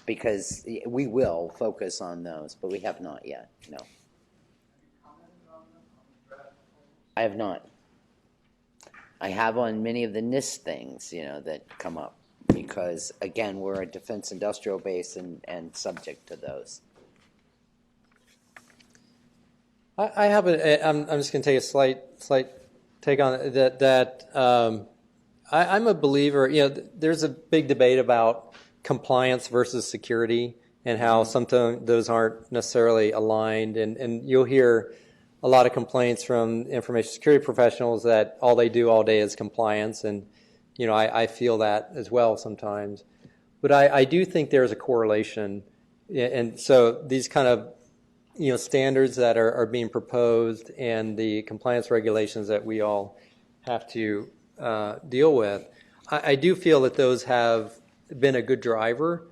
because we will focus on those, but we have not yet, no. Have you commented on them, on the draft proposals? I have not. I have on many of the NIST things, that come up, because, again, we're a defense industrial base and subject to those. I have I'm just going to take a slight take on it, that I'm a believer. There's a big debate about compliance versus security and how sometimes those aren't necessarily aligned, and you'll hear a lot of complaints from information security professionals that all they do all day is compliance, and I feel that as well sometimes. But I do think there's a correlation, and so these kind of standards that are being proposed and the compliance regulations that we all have to deal with, I do feel that those have been a good driver,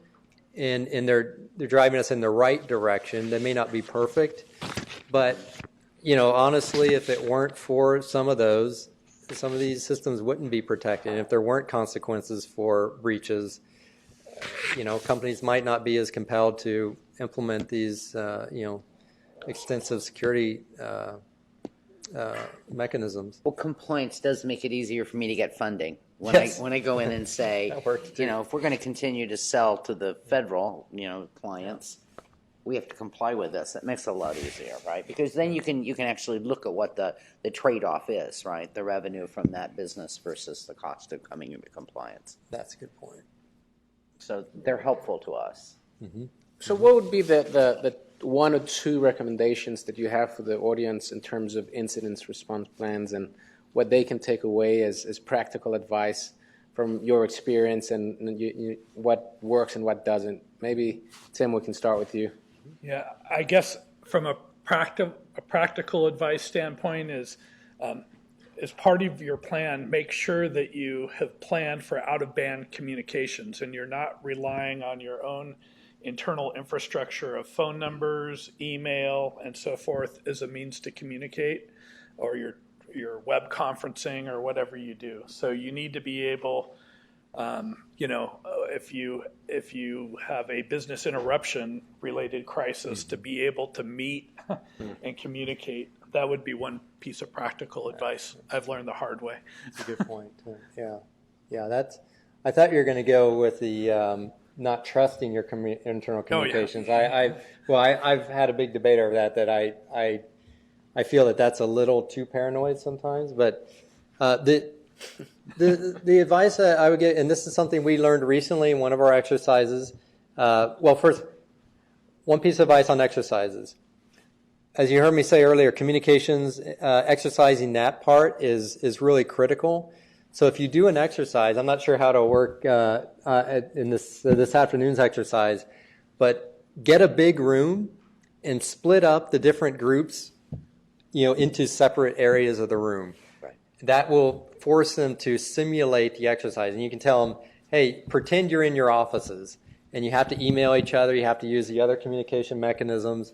and they're driving us in the right direction. They may not be perfect, but honestly, if it weren't for some of these systems wouldn't be protected. And if there weren't consequences for breaches, companies might not be as compelled to implement these extensive security mechanisms. Well, compliance does make it easier for me to get funding. When Yes. I go in and say, That works too. if we're going to continue to sell to the federal, clients, we have to comply with this. It makes it a lot easier, right? Because then you can actually look at what the trade-off is, right? The revenue from that business versus the cost of coming into compliance. That's a good point. So they're helpful to us. So what would be the one or two recommendations that you have for the audience in terms of incident response plans and what they can take away as practical advice from your experience and what works and what doesn't? Maybe, Tim, we can start with you. Yeah, I guess from a practical advice standpoint is as part of your plan, make sure that you have planned for out-of-band communications and you're not relying on your own internal infrastructure of phone numbers, email, and so forth as a means to communicate, or your web conferencing or whatever you do. So you need to be able, if you have a business interruption related crisis, to be able to meet and communicate. That would be one piece of practical advice I've learned the hard way. That's a good point. Yeah. I thought you were going to go with the not trusting your internal communications. I've had a big debate over that I feel that's a little too paranoid sometimes. But the advice that I would get, and this is something we learned recently in one of our exercises. First, one piece of advice on exercises. as you heard me say earlier, communications, exercising that part is really critical. So if you do an exercise, I'm not sure how to work in this afternoon's exercise, but get a big room and split up the different groups, into separate areas of the room. Right. That will force them to simulate the exercise. And you can tell them, hey, pretend you're in your offices, and you have to email each other, you have to use the other communication mechanisms.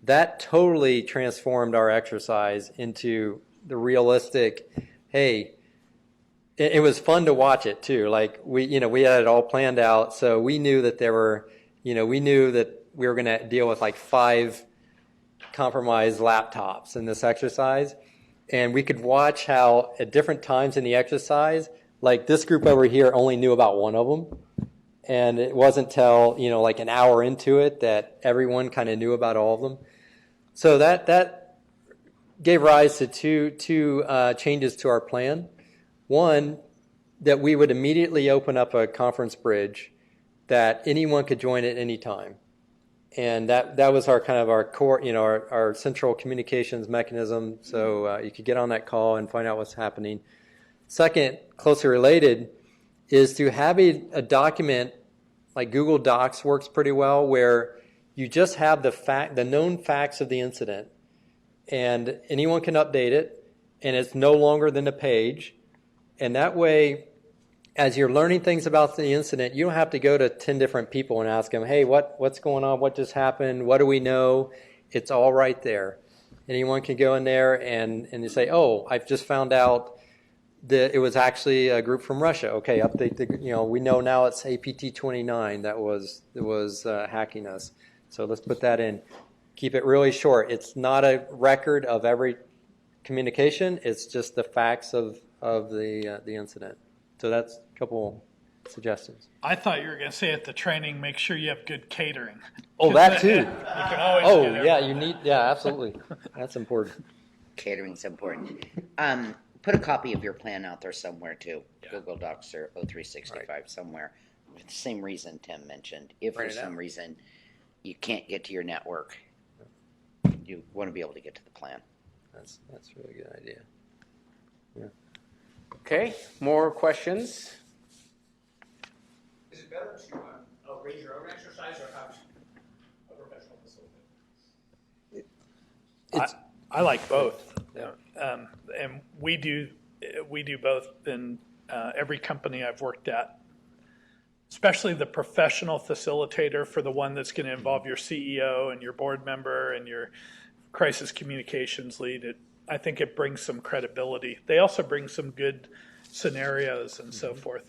That totally transformed our exercise into the realistic, hey, it was fun to watch it too. Like we had it all planned out, so we knew that we knew that we were going to deal with like 5 compromised laptops in this exercise, and we could watch how at different times in the exercise, like this group over here only knew about one of them, and it wasn't till like an hour into it that everyone kind of knew about all of them. So that gave rise to two changes to our plan. One, that we would immediately open up a conference bridge that anyone could join at any time. And that was our core, our central communications mechanism. So you could get on that call and find out what's happening. Second, closely related, is to have a document like Google Docs works pretty well, where you just have the known facts of the incident, and anyone can update it, and it's no longer than a page. And that way, as you're learning things about the incident, you don't have to go to 10 different people and ask them, hey, what's going on? What just happened? What do we know? It's all right there. Anyone can go in there and you say, oh, I've just found out that it was actually a group from Russia. Okay, update we know now it's APT-29 that was hacking us. So let's put that in. Keep it really short. It's not a record of every communication. It's just the facts of the incident. So that's a couple suggestions. I thought you were going to say at the training, make sure you have good catering. Oh, that too. You can always absolutely. That's important. Catering's important. Put a copy of your plan out there somewhere too. Yeah. Google Docs or O365 somewhere. For the same reason Tim mentioned. If for some reason you can't get to your network, you want to be able to get to the plan. That's a really good idea. Yeah. Okay, more questions? Is it better to arrange your own exercise or have a professional facilitate? I like both. Yeah. And we do both in every company I've worked at, especially the professional facilitator for the one that's going to involve your CEO and your board member and your crisis communications lead. I think it brings some credibility. They also bring some good scenarios and so forth.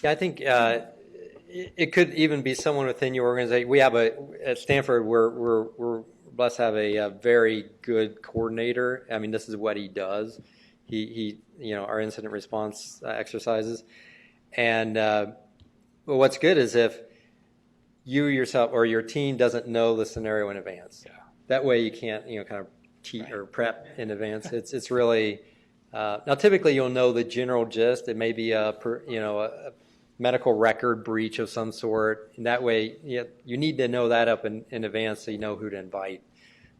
Yeah, I think it could even be someone within your organization. We have at Stanford, we're blessed to have a very good coordinator. I mean, this is what he does. He our incident response exercises. And what's good is if you yourself or your team doesn't know the scenario in advance. Yeah. That way you can't kind of cheat or prep in advance. It's really now typically you'll know the general gist. It may be a medical record breach of some sort, and that way you need to know that up in advance so you know who to invite.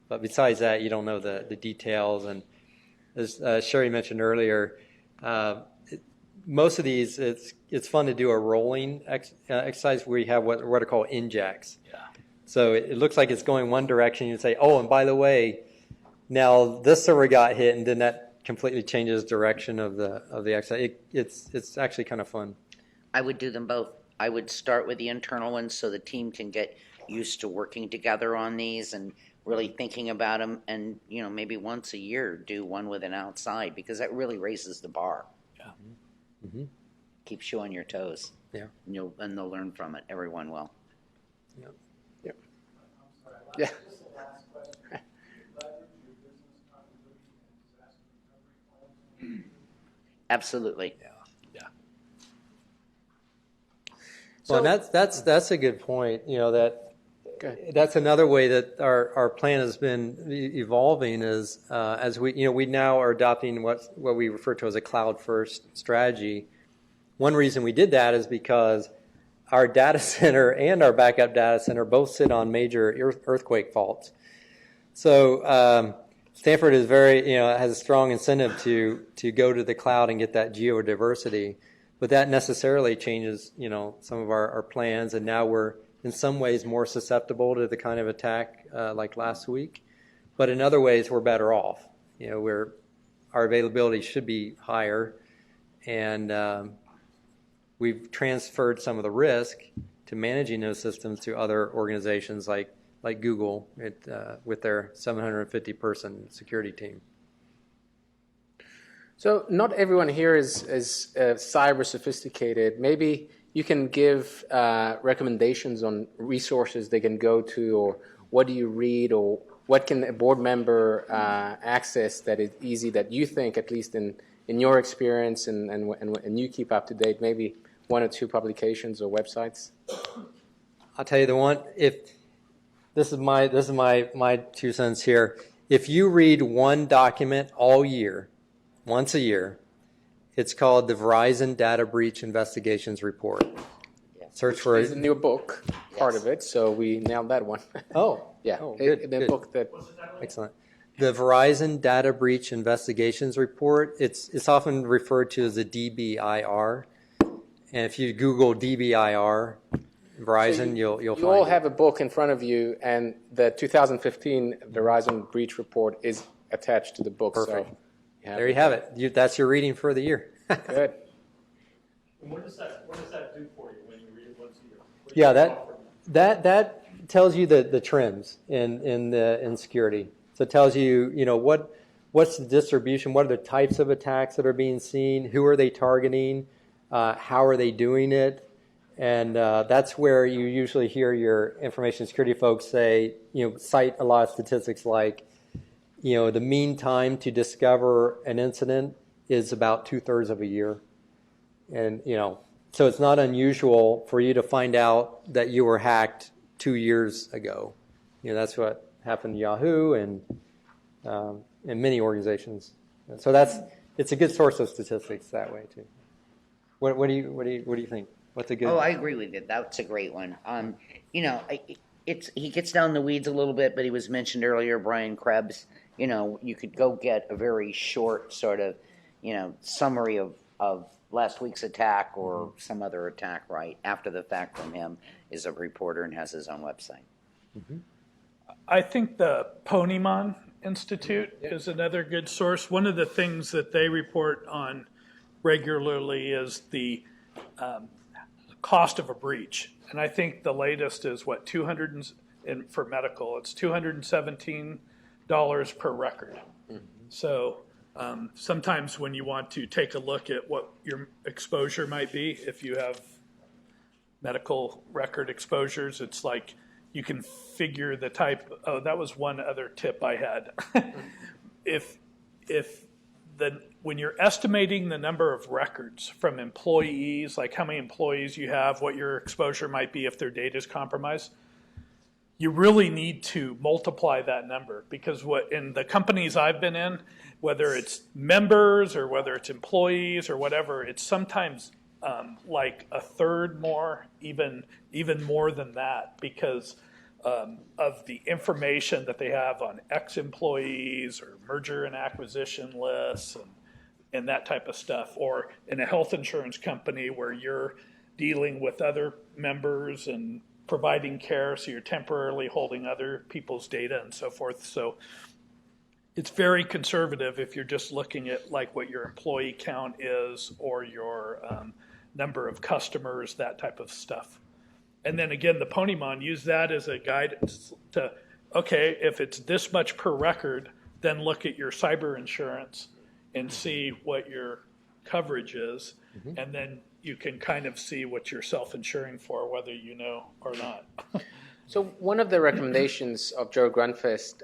But besides that, you don't know the details. And as Sherry mentioned earlier, most of these it's fun to do a rolling exercise where you have what are called injects. Yeah. So it looks like it's going one direction. You say, oh, and by the way, now this server got hit, and then that completely changes direction of the exercise. It's actually kind of fun. I would do them both. I would start with the internal ones so the team can get used to working together on these and really thinking about them, and maybe once a year do one with an outside, because that really raises the bar. Yeah. Mm-hmm. Keeps you on your toes. Yeah. And they'll learn from it. Everyone will. Yeah. Yep. Yeah. Absolutely. Yeah. Well, and that's a good point. That's another way that our plan has been evolving is as we now are adopting what we refer to as a cloud first strategy. One reason we did that is because our data center and our backup data center both sit on major earthquake faults. So Stanford is has a strong incentive to go to the cloud and get that geodiversity, but that necessarily changes, some of our plans, and now we're in some ways more susceptible to the kind of attack like last week, but in other ways we're better off. Our availability should be higher, and we've transferred some of the risk to managing those systems to other organizations like Google with their 750-person security team. So not everyone here is cyber sophisticated. Maybe you can give recommendations on resources they can go to, or what do you read, or what can a board member access that is easy, that you think, at least in your experience and you keep up to date, maybe one or two publications or websites? I'll tell you the one, this is my 2 cents here. If you read one document all year, once a year, it's called the Verizon Data Breach Investigations Report. Yeah. Search for It's it. a new book, part of it, so we nailed that one. Oh, Yeah, good, the good. book that. Excellent. The Verizon Data Breach Investigations Report, it's often referred to as a DBIR. And if you Google DBIR, Verizon, you'll find You all it. have a book in front of you, and the 2015 Verizon Breach Report is attached to the book. Perfect. So There you have it. That's your reading for the year. Good. And what does that do for you when you read it once a year? What do Yeah, you get from it? that tells you the trends in security. So it tells you, what's the distribution, what are the types of attacks that are being seen, who are they targeting, how are they doing it, and that's where you usually hear your information security folks say, cite a lot of statistics like, the mean time to discover an incident is about 2/3 of a year. And, so it's not unusual for you to find out that you were hacked 2 years ago. That's what happened to Yahoo and many organizations. So it's a good source of statistics that way too. What do you think? What's a good? Oh, I agree with you. That's a great one. He gets down the weeds a little bit, but he was mentioned earlier, Brian Krebs. You could go get a very short sort of, summary of last week's attack or some other attack right after the fact from him. Is a reporter and has his own website. Mm-hmm. I think the Ponymon Institute is another good source. One of the things that they report on regularly is the cost of a breach. And I think the latest is for medical, it's $217 per record. Mm-hmm. So sometimes when you want to take a look at what your exposure might be, if you have medical record exposures, it's like you can figure the type. Oh, that was one other tip I had. When you're estimating the number of records from employees, like how many employees you have, what your exposure might be if their data is compromised, you really need to multiply that number, because in the companies I've been in, whether it's members or whether it's employees or whatever, it's sometimes like a third more, even more than that, because of the information that they have on ex-employees or merger and acquisition lists and that type of stuff, or in a health insurance company where you're dealing with other members and providing care, so you're temporarily holding other people's data and so forth. So it's very conservative if you're just looking at like what your employee count is or your number of customers, that type of stuff. And then again, the Ponymon, use that as a guide to, okay, if it's this much per record, then look at your cyber insurance and see what your coverage is. Mm-hmm. And then you can kind of see what you're self-insuring for, whether you know or not. So one of the recommendations of Joe Grunfist,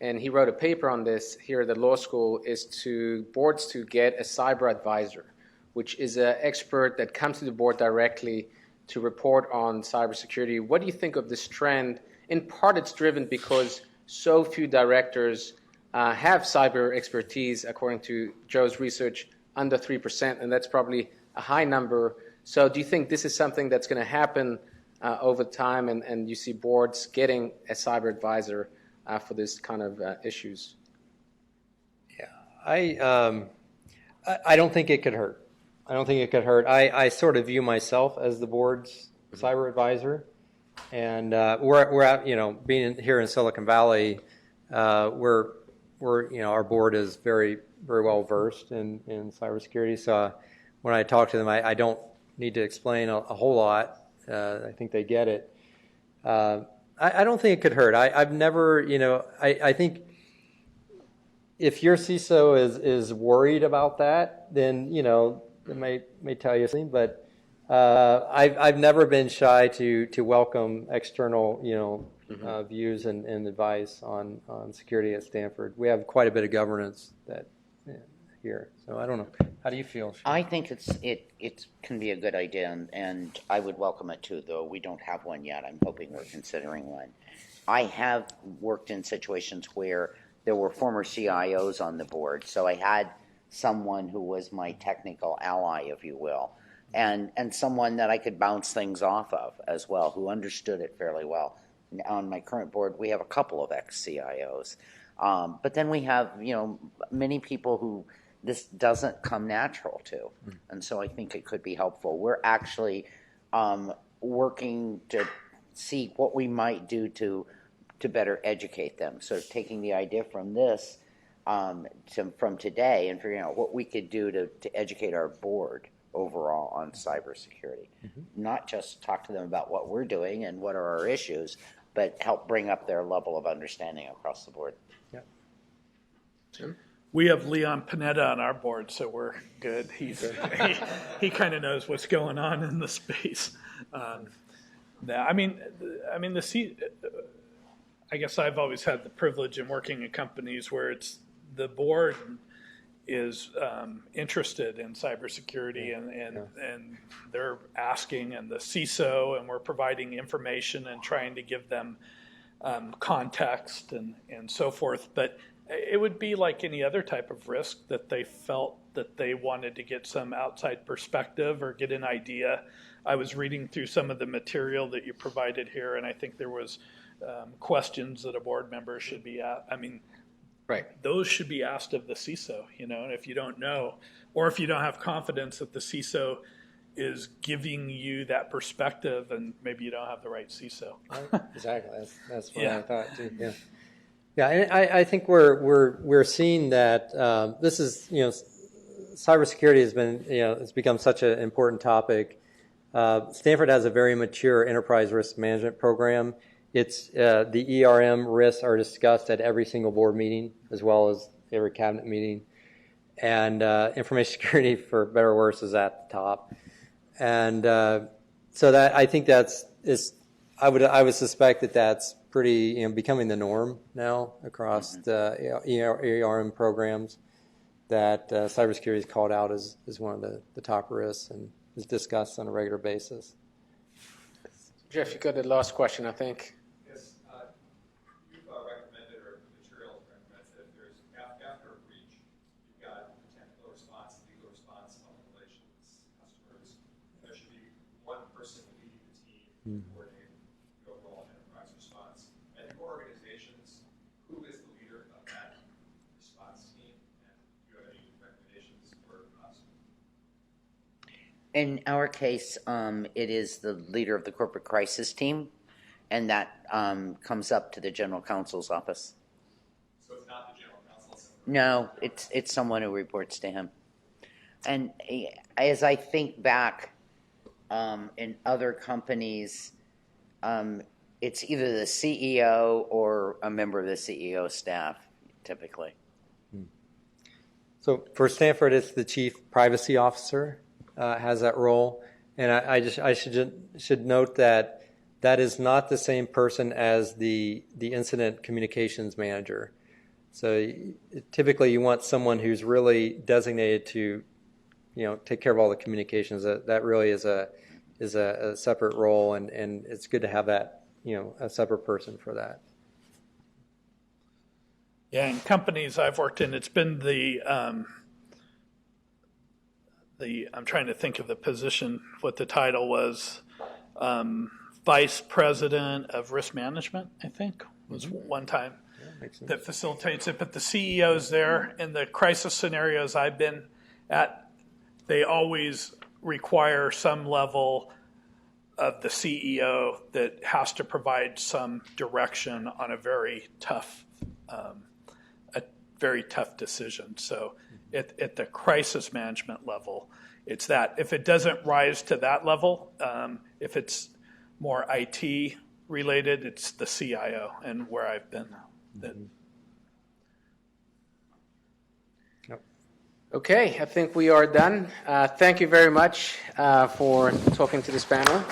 and he wrote a paper on this here at the law school, is to boards to get a cyber advisor, which is an expert that comes to the board directly to report on cybersecurity. What do you think of this trend? In part, it's driven because so few directors have cyber expertise, according to Joe's research, under 3%, and that's probably a high number. So do you think this is something that's going to happen over time, and you see boards getting a cyber advisor, for this kind of issues? I don't think it could hurt. I don't think it could hurt. I sort of view myself as the board's cyber advisor, and we're at, being here in Silicon Valley, we're our board is very well versed in cybersecurity. So when I talk to them, I don't need to explain a whole lot. I think they get it. I don't think it could hurt. I've never, I think if your CISO is worried about that, then it may tell you something. But I've never been shy to welcome external views and advice on security at Stanford. We have quite a bit of governance here. So I don't know. How do you feel? I think it can be a good idea, and I would welcome it too, though we don't have one yet. I'm hoping we're considering one. I have worked in situations where there were former CIOs on the board, so I had someone who was my technical ally, if you will, and someone that I could bounce things off of as well, who understood it fairly well. On my current board, we have a couple of ex-CIOs, but then we have many people who this doesn't come natural to, and so I think it could be helpful. We're actually working to see what we might do to better educate them. So taking the idea from this, from today, and figuring out what we could do to educate our board overall on cybersecurity. Not just talk to them about what we're doing and what are our issues, but help bring up their level of understanding across the board. Yeah. Jim? We have Leon Panetta on our board, so we're good. He kind of knows what's going on in the space. I guess I've always had the privilege in working in companies where it's the board is interested in cybersecurity and they're asking, and the CISO, and we're providing information and trying to give them context and so forth. But it would be like any other type of risk that they felt that they wanted to get some outside perspective or get an idea. I was reading through some of the material that you provided here, and I think there was questions that a board member should be asked. Right. Those should be asked of the CISO, and if you don't know, or if you don't have confidence that the CISO is giving you that perspective, and maybe you don't have the right CISO. Exactly. That's what I thought too. Yeah. Yeah, and I think we're seeing that this is cybersecurity has been it's become such an important topic. Stanford has a very mature enterprise risk management program. It's the ERM risks are discussed at every single board meeting as well as every cabinet meeting, and information security, for better or worse, is at the top. And so that I think I would suspect that that's pretty becoming the norm now across the ERM programs, that cybersecurity is called out as one of the top risks and is discussed on a regular basis. Jeff, you got the last question, I think. Yes, you've recommended, or materials recommends that if there's after a breach, you've got technical response, legal response, public relations, customers. There should be one person leading the team, coordinating the overall enterprise response. And for organizations, who is the leader of that response team? And do you have any recommendations for us? In our case, it is the leader of the corporate crisis team, and that comes up to the general counsel's office. So it's not the general counsel? No, it's someone who reports to him. And as I think back in other companies, it's either the CEO or a member of the CEO staff, typically. So for Stanford, it's the chief privacy officer has that role, and I should note that is not the same person as the incident communications manager. So typically, you want someone who's really designated to, take care of all the communications. That really is a separate role, and it's good to have that, a separate person for that. Yeah, in companies I've worked in, it's been I'm trying to think of the position, what the title was, Vice President of Risk Management, I think, was one time. that facilitates it. But the CEOs there, in the crisis scenarios I've been at, they always require some level of the CEO that has to provide some direction on a very tough decision. So at the crisis management level, it's that. If it doesn't rise to that level, if it's more IT related, it's the CIO and where I've been. Okay, I think we are done. Thank you very much for talking to this panel.